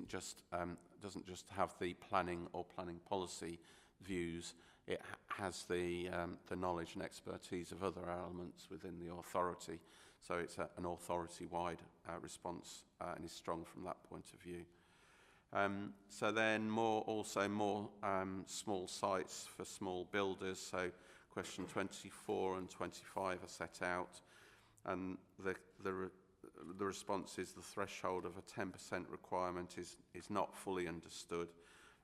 just have the planning or planning policy views. It has the knowledge and expertise of other elements within the authority, so it's an authority-wide response and is strong from that point of view. So then more small sites for small builders. So question 24 and 25 are set out, and the response is the threshold of a 10% requirement is not fully understood,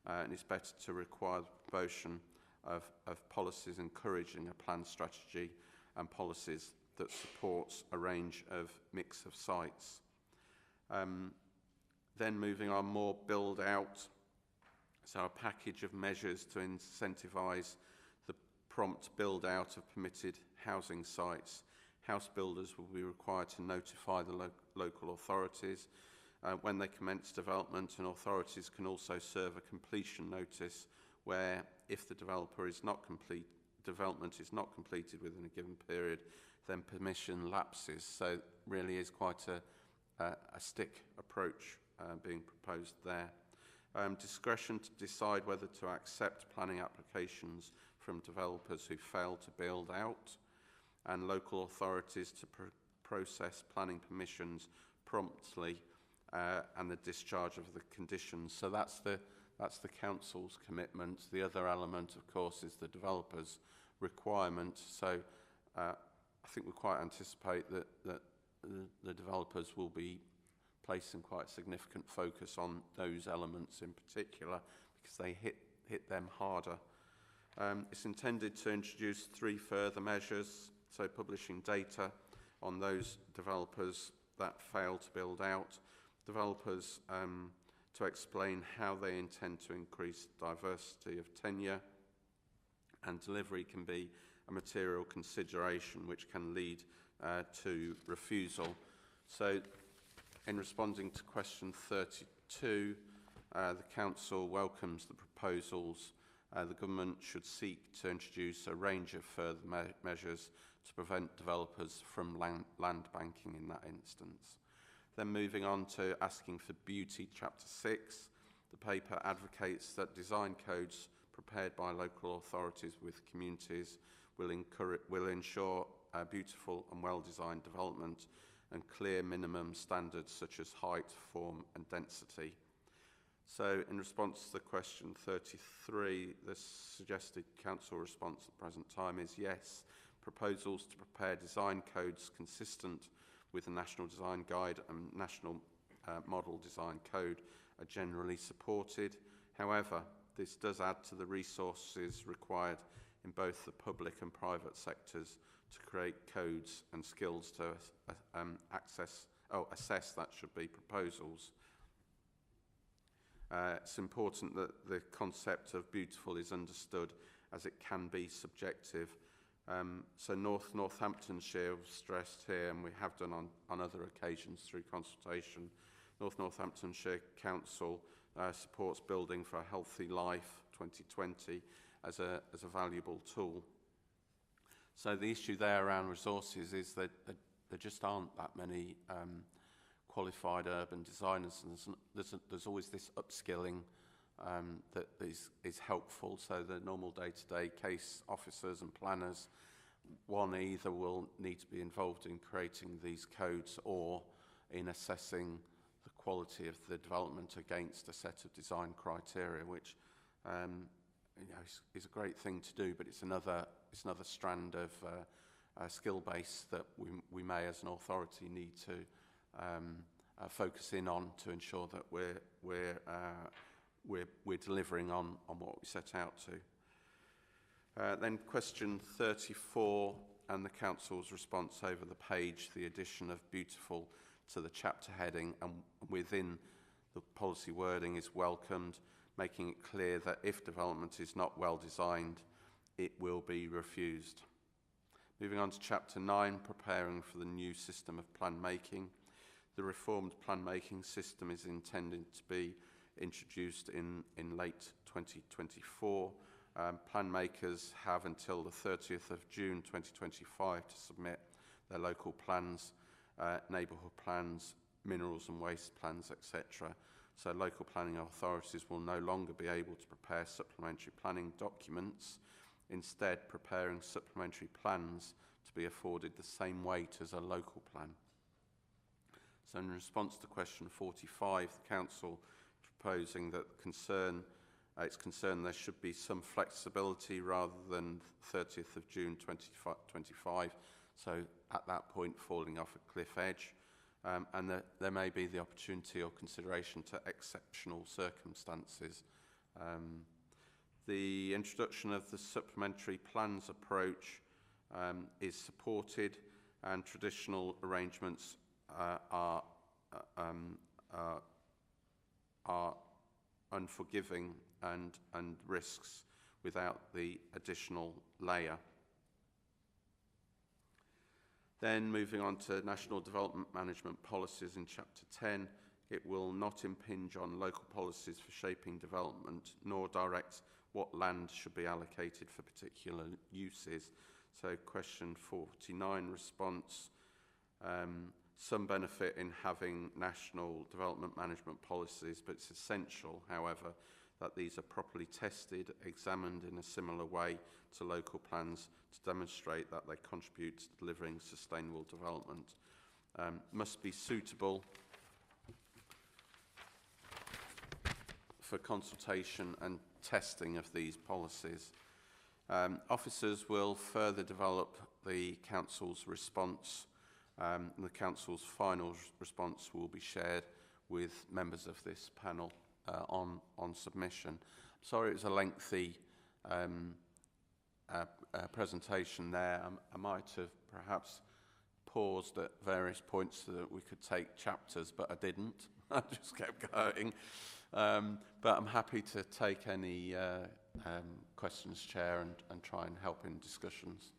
and it's better to require the promotion of policies encouraging a planned strategy and policies that supports a range of mix of sites. Then moving on, more build out, so a package of measures to incentivise the prompt build out of permitted housing sites. House builders will be required to notify the local authorities when they commence development, and authorities can also serve a completion notice where if the development is not completed within a given period, then permission lapses. So really is quite a stick approach being proposed there. Discretion to decide whether to accept planning applications from developers who fail to build out, and local authorities to process planning permissions promptly and the discharge of the conditions. So that's the Council's commitment. The other element, of course, is the developer's requirement. So I think we quite anticipate that the developers will be placing quite significant focus on those elements in particular because they hit them harder. It's intended to introduce 3 further measures, so publishing data on those developers that fail to build out, developers to explain how they intend to increase diversity of tenure, and delivery can be a material consideration which can lead to refusal. So in responding to question 32, the Council welcomes the proposals. The Government should seek to introduce a range of further measures to prevent developers from land banking in that instance. Then moving on to asking for beauty, chapter 6, the paper advocates that design codes prepared by local authorities with communities will ensure beautiful and well-designed development and clear minimum standards such as height, form and density. So in response to the question 33, the suggested Council response at the present time is yes, proposals to prepare design codes consistent with the National Design Guide and National Model Design Code are generally supported. However, this does add to the resources required in both the public and private sectors to create codes and skills to assess that should be proposals. It's important that the concept of beautiful is understood, as it can be subjective. So Northamptonshire was stressed here, and we have done on other occasions through consultation. Northamptonshire Council supports Building for a Healthy Life 2020 as a valuable tool. So the issue there around resources is that there just aren't that many qualified urban designers, and there's always this upskilling that is helpful. So the normal day-to-day case officers and planners, one either will need to be involved in creating these codes or in assessing the quality of the development against a set of design criteria, which is a great thing to do, but it's another strand of skill base that we may, as an authority, need to focus in on to ensure that we're delivering on what we set out to. Then question 34 and the Council's response over the page, the addition of beautiful to the chapter heading and within the policy wording is welcomed, making it clear that if development is not well designed, it will be refused. Moving on to chapter 9, preparing for the new system of plan making. The reformed plan making system is intended to be introduced in late 2024. Plan makers have until the 30th of June 2025 to submit their local plans, neighbourhood plans, minerals and waste plans, etc. So local planning authorities will no longer be able to prepare supplementary planning documents, instead preparing supplementary plans to be afforded the same weight as a local plan. So in response to question 45, the Council is proposing that it's concerned there should be some flexibility rather than 30th of June 2025, so at that point falling off a cliff edge, and that there may be the opportunity or consideration to exceptional circumstances. The introduction of the supplementary plans approach is supported, and traditional arrangements are unforgiving and risks without the additional layer. Then moving on to national development management policies in chapter 10, it will not impinge on local policies for shaping development, nor direct what land should be allocated for particular uses. So question 49 response, some benefit in having national development management policies, but it's essential, however, that these are properly tested, examined in a similar way to local plans to demonstrate that they contribute to delivering sustainable development. Must be suitable for consultation and testing of these policies. Officers will further develop the Council's response. The Council's final response will be shared with members of this panel on submission. Sorry it was a lengthy presentation there. I might have perhaps paused at various points so that we could take chapters, but I didn't. I just kept going. But I'm happy to take any questions, Chair, and try and help in discussions.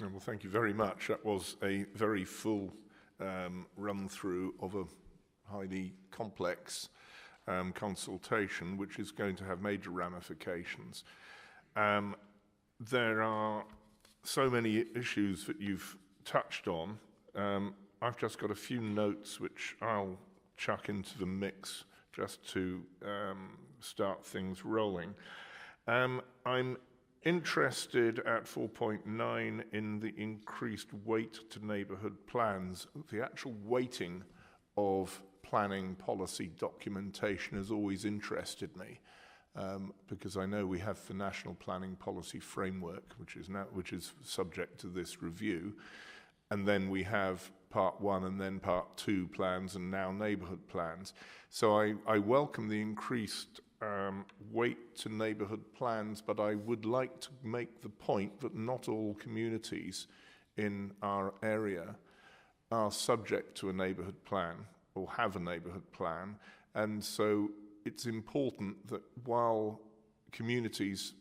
Well, thank you very much. That was a very full run-through of a highly complex consultation, which is going to have major ramifications. There are so many issues that you've touched on. I've just got a few notes which I'll chuck into the mix just to start things rolling. I'm interested at 4.9 in the increased weight to neighbourhood plans. The actual weighting of planning policy documentation has always interested me, because I know we have the National Planning Policy Framework, which is subject to this review, and then we have Part 1 and then Part 2 plans and now neighbourhood plans. So I welcome the increased weight to neighbourhood plans, but I would like to make the point that not all communities in our area are subject to a neighbourhood plan or have a neighbourhood plan. And so it's important that while communities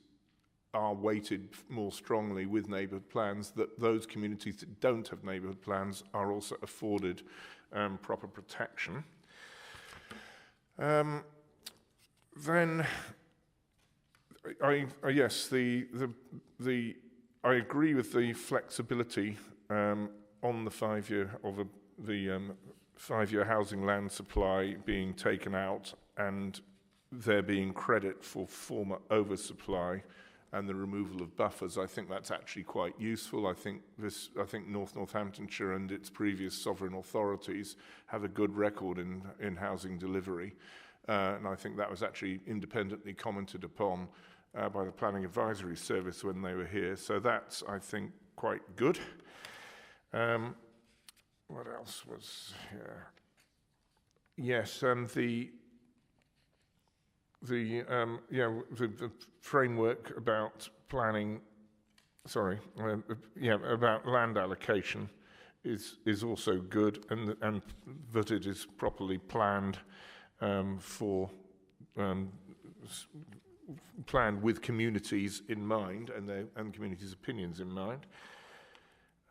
are weighted more strongly with neighbourhood plans, that those communities that don't have neighbourhood plans are also afforded proper protection. Then, yes, I agree with the flexibility on the 5-year of the 5-year housing land supply being taken out, and there being credit for former oversupply and the removal of buffers. I think that's actually quite useful. I think Northamptonshire and its previous sovereign authorities have a good record in housing delivery. And I think that was actually independently commented upon by the Planning Advisory Service when they were here. So that's, I think, quite good. What else was here? Yes, and the framework about planning, about land allocation is also good, and that it is properly planned planned with communities in mind and communities' opinions in mind.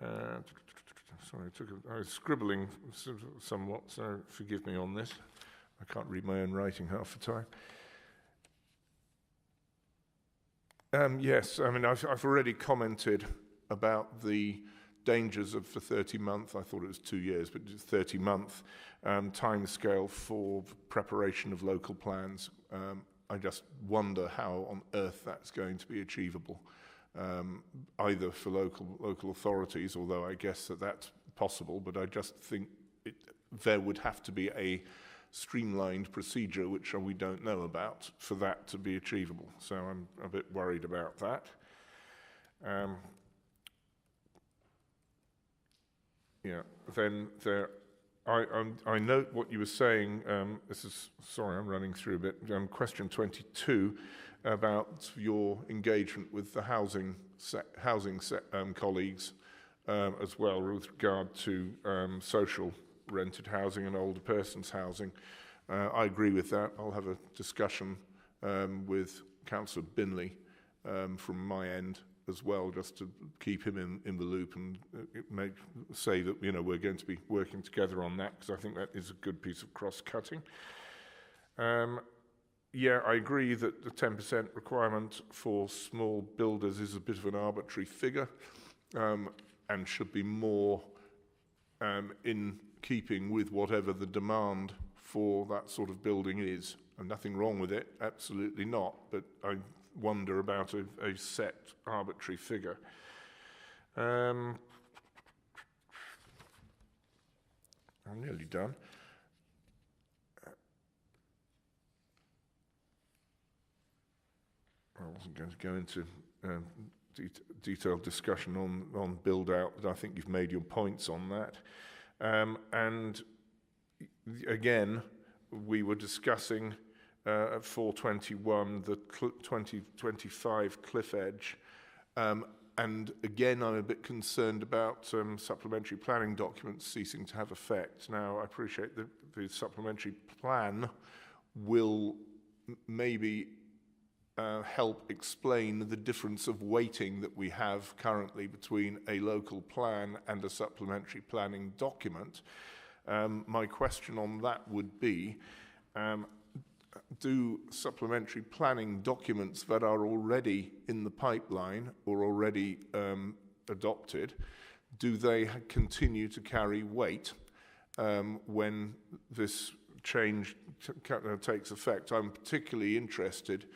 Sorry, I was scribbling somewhat, so forgive me on this. I can't read my own writing half the time. Yes, I mean, I've already commented about the dangers of the 30-month, I thought it was 2 years, but it's 30-month time scale for preparation of local plans. I just wonder how on earth that's going to be achievable, either for local authorities, although I guess that's possible, but I just think there would have to be a streamlined procedure, which we don't know about, for that to be achievable. So I'm a bit worried about that. Then I note what you were saying. Sorry, I'm running through a bit. Question 22 about your engagement with the housing colleagues as well, with regard to social rented housing and older persons housing. I agree with that. I'll have a discussion with Councillor Binley from my end as well, just to keep him in the loop and say that we're going to be working together on that, because I think that is a good piece of cross-cutting. Yeah, I agree that the 10% requirement for small builders is a bit of an arbitrary figure and should be more in keeping with whatever the demand for that sort of building is. And nothing wrong with it, absolutely not, but I wonder about a set arbitrary figure. I'm nearly done. I wasn't going to go into detailed discussion on build-out, but I think you've made your points on that. And again, we were discussing at 421 the 2025 cliff edge. And again, I'm a bit concerned about supplementary planning documents ceasing to have effect. Now, I appreciate that the supplementary plan will maybe help explain the difference of weighting that we have currently between a local plan and a supplementary planning document. My question on that would be, do supplementary planning documents that are already in the pipeline or already adopted, do they continue to carry weight when this change takes effect? I'm particularly interested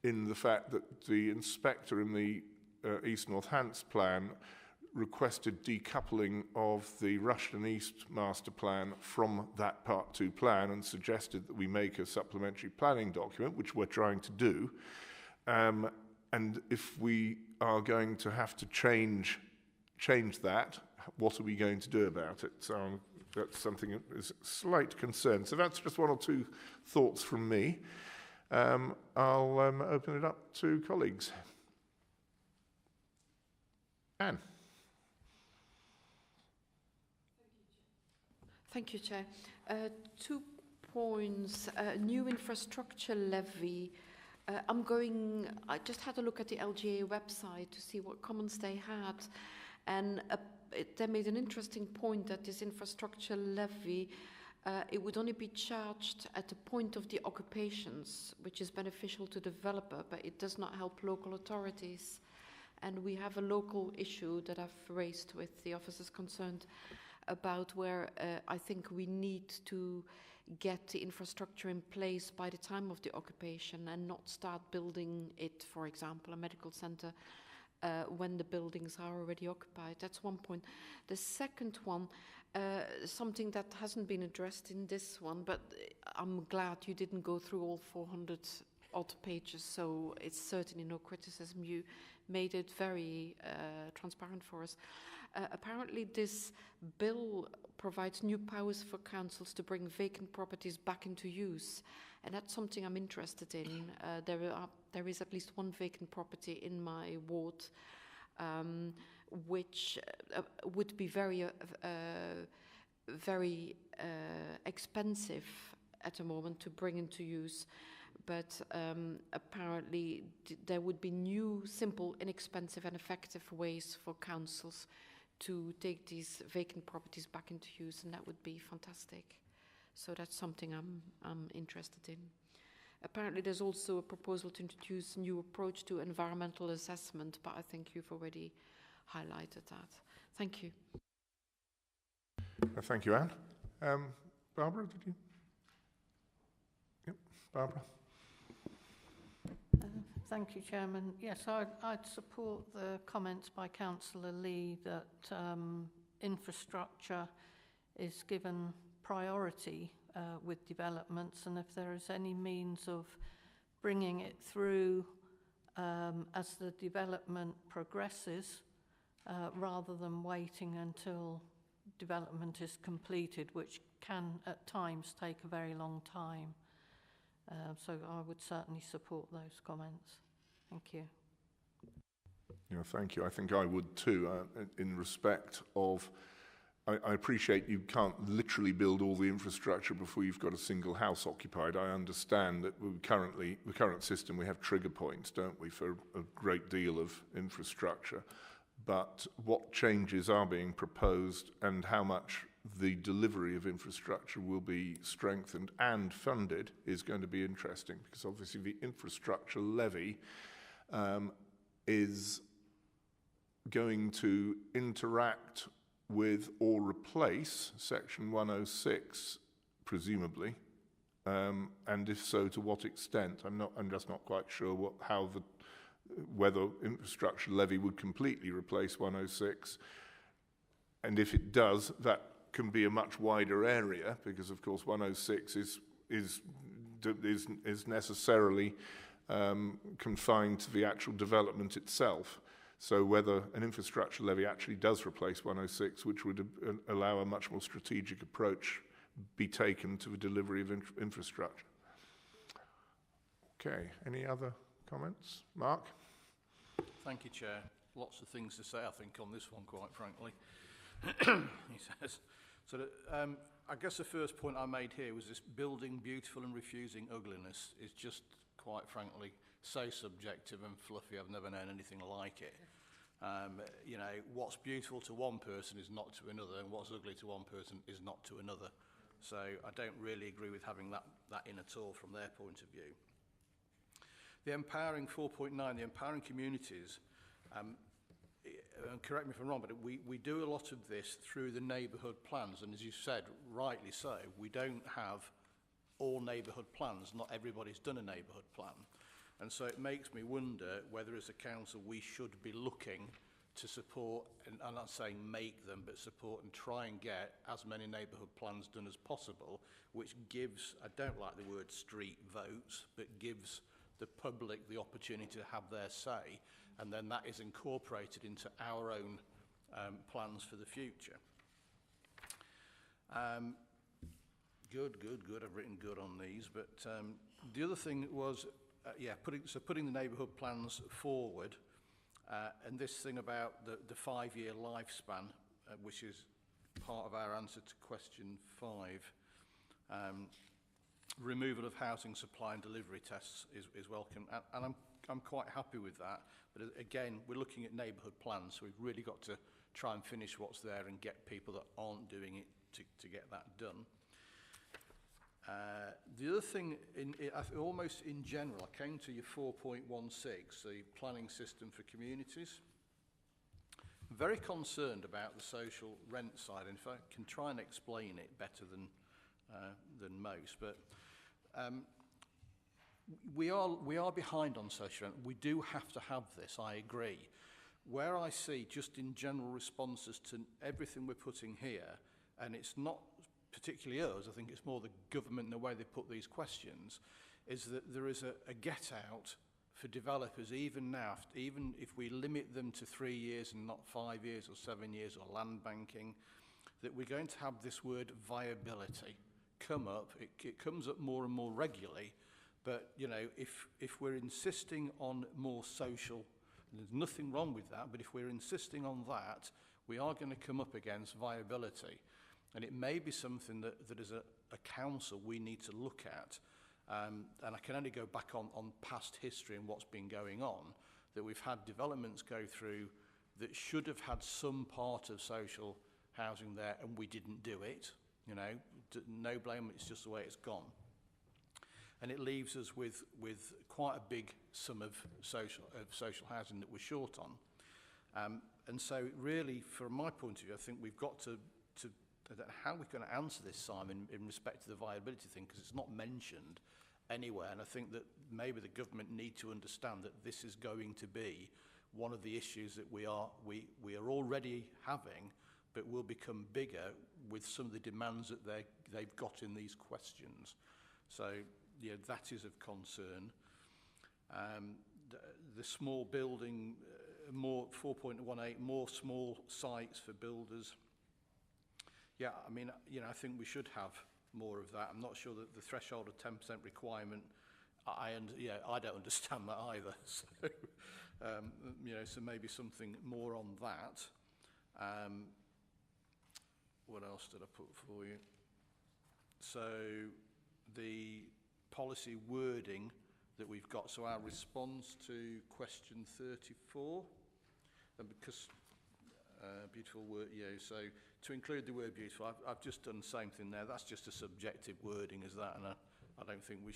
in the fact that the inspector in the East North Hants plan requested decoupling of the Rushden East master plan from that Part 2 plan and suggested that we make a supplementary planning document, which we're trying to do. And if we are going to have to change that, what are we going to do about it? So that's something that is a slight concern. So that's just one or two thoughts from me. I'll open it up to colleagues. Anne. Thank you, Chair. 2 points. New infrastructure levy. I just had a look at the LGA website to see what comments they had, and they made an interesting point that this infrastructure levy, it would only be charged at the point of the occupations, which is beneficial to the developer, but it does not help local authorities. And we have a local issue that I've raised with the officers concerned about where I think we need to get the infrastructure in place by the time of the occupation and not start building it, for example, a medical center, when the buildings are already occupied. That's one point. The second one, something that hasn't been addressed in this one, but I'm glad you didn't go through all 400 odd pages, so it's certainly no criticism. You made it very transparent for us. Apparently this bill provides new powers for councils to bring vacant properties back into use, and that's something I'm interested in. There is at least one vacant property in my ward, which would be very expensive at the moment to bring into use. But apparently there would be new, simple, inexpensive and effective ways for councils to take these vacant properties back into use, and that would be fantastic. So that's something I'm interested in. Apparently there's also a proposal to introduce a new approach to environmental assessment, but I think you've already highlighted that. Thank you. Thank you, Anne. Barbara, did you? Yep, Barbara. Thank you, Chairman. Yes, I'd support the comments by Councillor Lee that infrastructure is given priority with developments, and if there is any means of bringing it through as the development progresses, rather than waiting until development is completed, which can at times take a very long time. So I would certainly support those comments. Thank you. Yeah, thank you. I think I would too, in respect of, I appreciate you can't literally build all the infrastructure before you've got a single house occupied. I understand that the current system, we have trigger points, don't we, for a great deal of infrastructure. But what changes are being proposed and how much the delivery of infrastructure will be strengthened and funded is going to be interesting, because obviously the infrastructure levy is going to interact with or replace Section 106, presumably, and if so, to what extent? I'm just not quite sure whether infrastructure levy would completely replace 106, and if it does, that can be a much wider area, because of course 106 is necessarily confined to the actual development itself. So whether an infrastructure levy actually does replace 106, which would allow a much more strategic approach be taken to the delivery of infrastructure. Okay, any other comments? Mark? Thank you, Chair. Lots of things to say, I think, on this one, quite frankly. He says. So that, I guess the first point I made here was this building beautiful and refusing ugliness is just, quite frankly, so subjective and fluffy. I've never known anything like it. You know, what's beautiful to one person is not to another, and what's ugly to one person is not to another. So I don't really agree with having that in at all from their point of view. The empowering 4.9, the empowering communities, correct me if I'm wrong, but we do a lot of this through the neighbourhood plans, and as you said, rightly so, we don't have all neighbourhood plans. Not everybody's done a neighbourhood plan. And so it makes me wonder whether as a council we should be looking to support, and I'm not saying make them, but support and try and get as many neighbourhood plans done as possible, which gives, I don't like the word street votes, but gives the public the opportunity to have their say, and then that is incorporated into our own plans for the future. Good. I've written good on these. But the other thing was, putting the neighbourhood plans forward, and this thing about the 5-year lifespan, which is part of our answer to question 5. Removal of housing supply and delivery tests is welcome, and I'm quite happy with that. But again, we're looking at neighbourhood plans, so we've really got to try and finish what's there and get people that aren't doing it to get that done. The other thing, almost in general, I came to your 4.16, the planning system for communities. I'm very concerned about the social rent side, and if I can try and explain it better than most, but we are behind on social rent. We do have to have this, I agree. Where I see just in general responses to everything we're putting here, and it's not particularly us, I think it's more the government and the way they put these questions, is that there is a get out for developers even now, even if we limit them to 3 years and not 5 years or 7 years or land banking, that we're going to have this word viability come up. It comes up more and more regularly, but you know, if we're insisting on more social, there's nothing wrong with that, but if we're insisting on that, we are going to come up against viability. And it may be something that as a council we need to look at. And I can only go back on past history and what's been going on, that we've had developments go through that should have had some part of social housing there, and we didn't do it. You know, no blame, it's just the way it's gone. And it leaves us with quite a big sum of social housing that we're short on. And so really, from my point of view, I think we've got to I don't know how we're going to answer this, Simon, in respect to the viability thing, because it's not mentioned anywhere. And I think that maybe the government need to understand that this is going to be one of the issues that we are already having, but will become bigger with some of the demands that they've got in these questions. So, yeah, that is of concern. The small building, more 4.18, more small sites for builders. Yeah, I mean, you know, I think we should have more of that. I'm not sure that the threshold of 10% requirement, I don't understand that either. So, you know, so maybe something more on that. What else did I put for you? So the policy wording that we've got, so our response to question 34, and because beautiful word, yeah, so to include the word beautiful, I've just done the same thing there. That's just a subjective wording as that, and I don't think the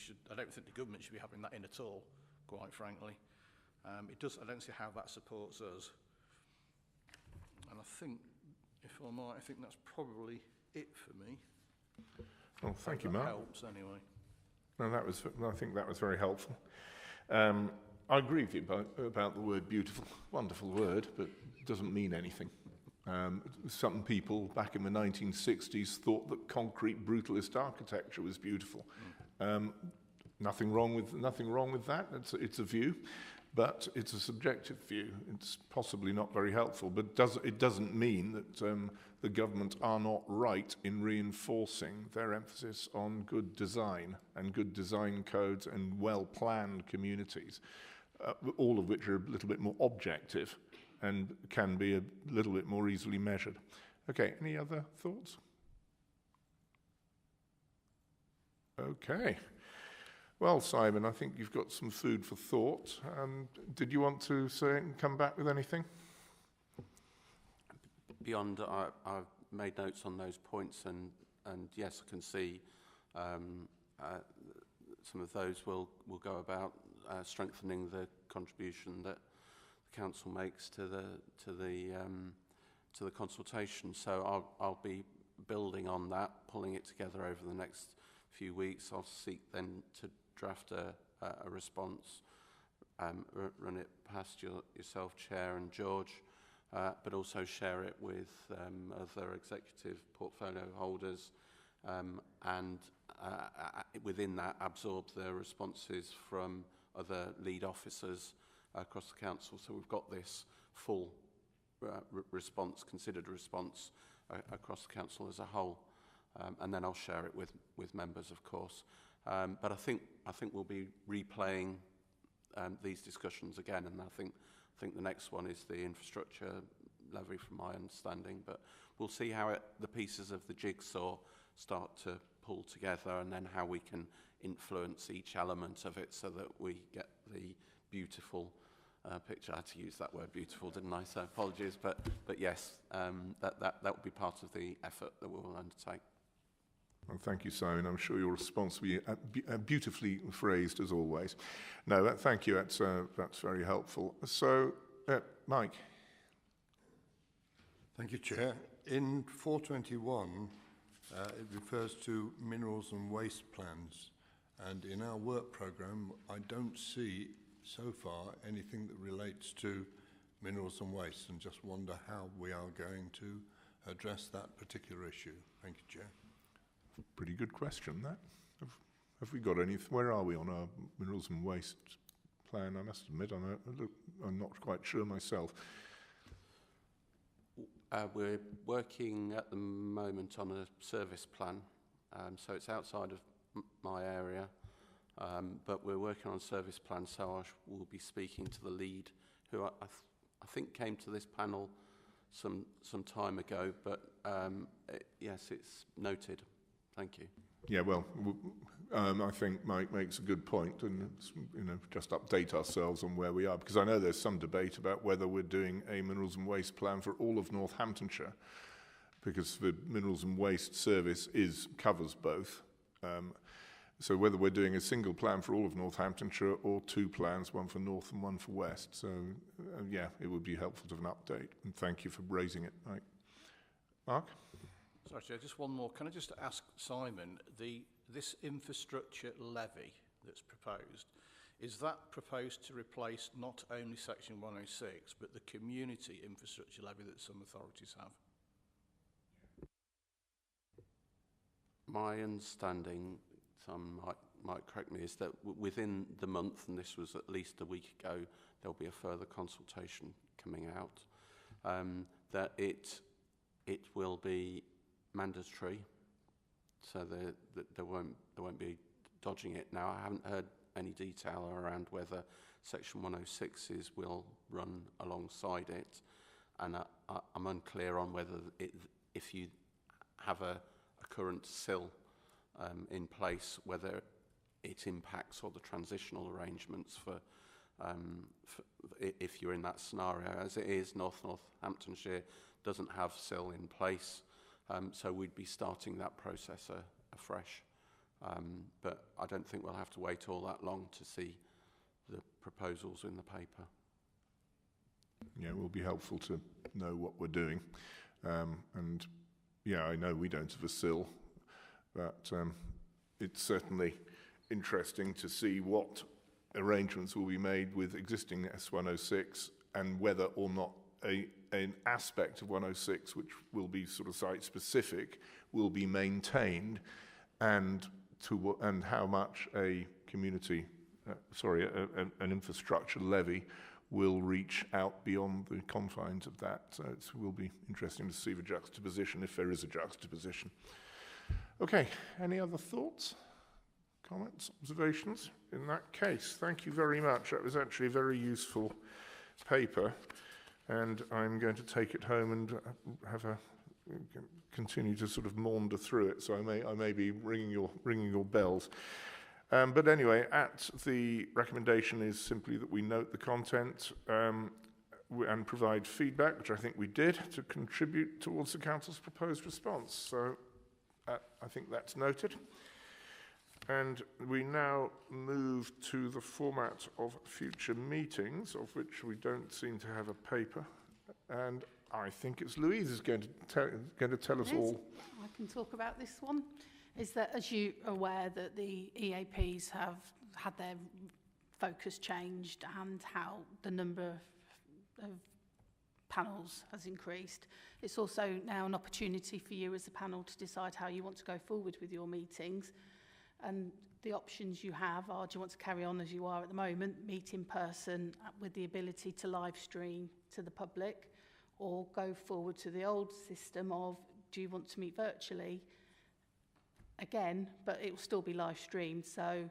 government should be having that in at all, quite frankly. I don't see how that supports us. And I think, if I might, I think that's probably it for me. Well, thank you, Mark. Helps anyway. No, I think that was very helpful. I agree with you about the word beautiful. Wonderful word, but doesn't mean anything. Some people back in the 1960s thought that concrete brutalist architecture was beautiful. Nothing wrong with that. It's a view, but it's a subjective view. It's possibly not very helpful, but it doesn't mean that the government are not right in reinforcing their emphasis on good design and good design codes and well-planned communities, all of which are a little bit more objective and can be a little bit more easily measured. Okay, any other thoughts? Okay. Well, Simon, I think you've got some food for thought. Did you want to come back with anything? Beyond, I've made notes on those points, and yes, I can see some of those will go about strengthening the contribution that the council makes to the consultation. So I'll be building on that, pulling it together over the next few weeks. I'll seek then to draft a response, run it past yourself, Chair, and George, but also share it with other executive portfolio holders, and within that absorb the responses from other lead officers across the council. So we've got this full response, considered response across the council as a whole. and then I'll share it with members, of course. But I think we'll be replaying these discussions again, and I think the next one is the infrastructure levy, from my understanding. But we'll see how the pieces of the jigsaw start to pull together, and then how we can influence each element of it so that we get the beautiful picture. I had to use that word beautiful, didn't I? So apologies, but yes, that will be part of the effort that we'll undertake. Well, thank you, Simon. I'm sure your response will be beautifully phrased as always. No, thank you. That's very helpful. So, Mike. Thank you, Chair. In 421, it refers to minerals and waste plans, and in our work programme, I don't see so far anything that relates to minerals and waste, and just wonder how we are going to address that particular issue. Thank you, Chair. Pretty good question, that. Have we got any? Where are we on our minerals and waste plan? I must admit, I'm not quite sure myself. We're working at the moment on a service plan, so it's outside of my area, but we're working on a service plan, so I will be speaking to the lead, who I think came to this panel some time ago, but yes, it's noted. Thank you. Yeah, well, I think Mike makes a good point, and just update ourselves on where we are, because I know there's some debate about whether we're doing a minerals and waste plan for all of Northamptonshire, because the minerals and waste service covers both. So whether we're doing a single plan for all of Northamptonshire or two plans, one for north and one for west. So yeah, it would be helpful to have an update, and thank you for raising it, Mike. Mark? Sorry, Chair, just one more. Can I just ask Simon, this infrastructure levy that's proposed, is that proposed to replace not only Section 106, but the community infrastructure levy that some authorities have? My understanding, some might correct me, is that within the month, and this was at least a week ago, there'll be a further consultation coming out, that it will be mandatory, so there won't be dodging it. Now, I haven't heard any detail around whether Section 106s will run alongside it, and I'm unclear on whether if you have a current SIL in place, whether it impacts all the transitional arrangements for if you're in that scenario. As it is, Northamptonshire doesn't have SIL in place, so we'd be starting that process afresh. But I don't think we'll have to wait all that long to see the proposals in the paper. Yeah, it will be helpful to know what we're doing. And yeah, I know we don't have a SIL, but it's certainly interesting to see what arrangements will be made with existing S106, and whether or not an aspect of 106, which will be sort of site specific, will be maintained, and how much a community, an infrastructure levy will reach out beyond the confines of that. So it will be interesting to see the juxtaposition, if there is a juxtaposition. Okay, any other thoughts, comments, observations? In that case, thank you very much. That was actually a very useful paper, and I'm going to take it home and continue to sort of maunder through it. So I may be ringing your bells. But anyway, the recommendation is simply that we note the content and provide feedback, which I think we did, to contribute towards the Council's proposed response. So I think that's noted. And we now move to the format of future meetings, of which we don't seem to have a paper. And I think it's Louise who's going to tell us all. I can talk about this one. Is that, as you are aware, that the EAPs have had their focus changed, and how the number of panels has increased. It's also now an opportunity for you as a panel to decide how you want to go forward with your meetings. And the options you have are, do you want to carry on as you are at the moment, meet in person with the ability to live stream to the public, or go forward to the old system of, do you want to meet virtually again, but it will still be live streamed. So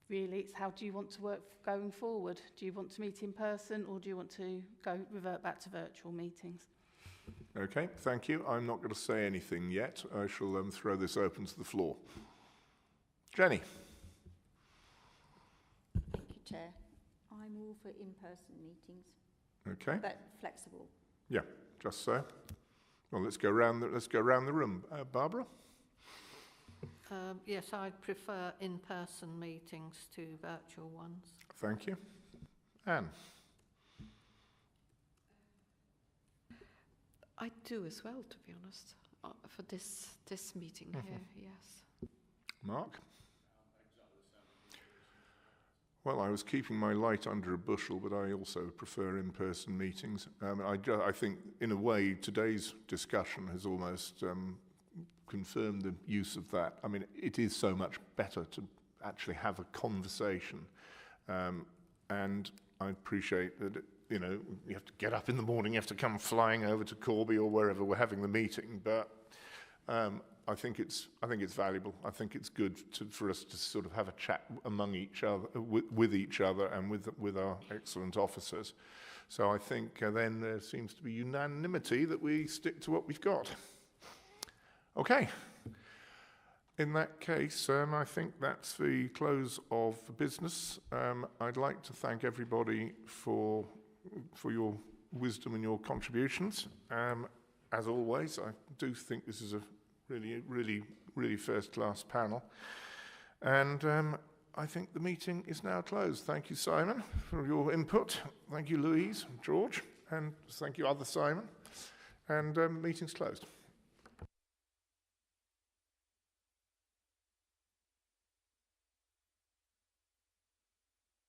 really, it's how do you want to work going forward? Do you want to meet in person, or do you want to revert back to virtual meetings? Okay, thank you. I'm not going to say anything yet. I shall throw this open to the floor. Jenny. Thank you, Chair. I'm all for in-person meetings, Okay. but flexible. Yeah, just so. Well, let's go round the room. Barbara. Yes, I'd prefer in-person meetings to virtual ones. Thank you. Anne. I do as well, to be honest, for this meeting here, yes. Mark. Well, I was keeping my light under a bushel, but I also prefer in-person meetings. I think, in a way, today's discussion has almost confirmed the use of that. I mean, it is so much better to actually have a conversation. And I appreciate that, you know, you have to get up in the morning, you have to come flying over to Corby or wherever we're having the meeting, but I think it's valuable. I think it's good for us to sort of have a chat among each other, with each other, and with our excellent officers. So I think then there seems to be unanimity that we stick to what we've got. Okay. In that case, I think that's the close of business. I'd like to thank everybody for your wisdom and your contributions. As always, I do think this is a really first-class panel. And I think the meeting is now closed. Thank you, Simon, for your input. Thank you, Louise, George, and thank you, other Simon. And meeting's closed.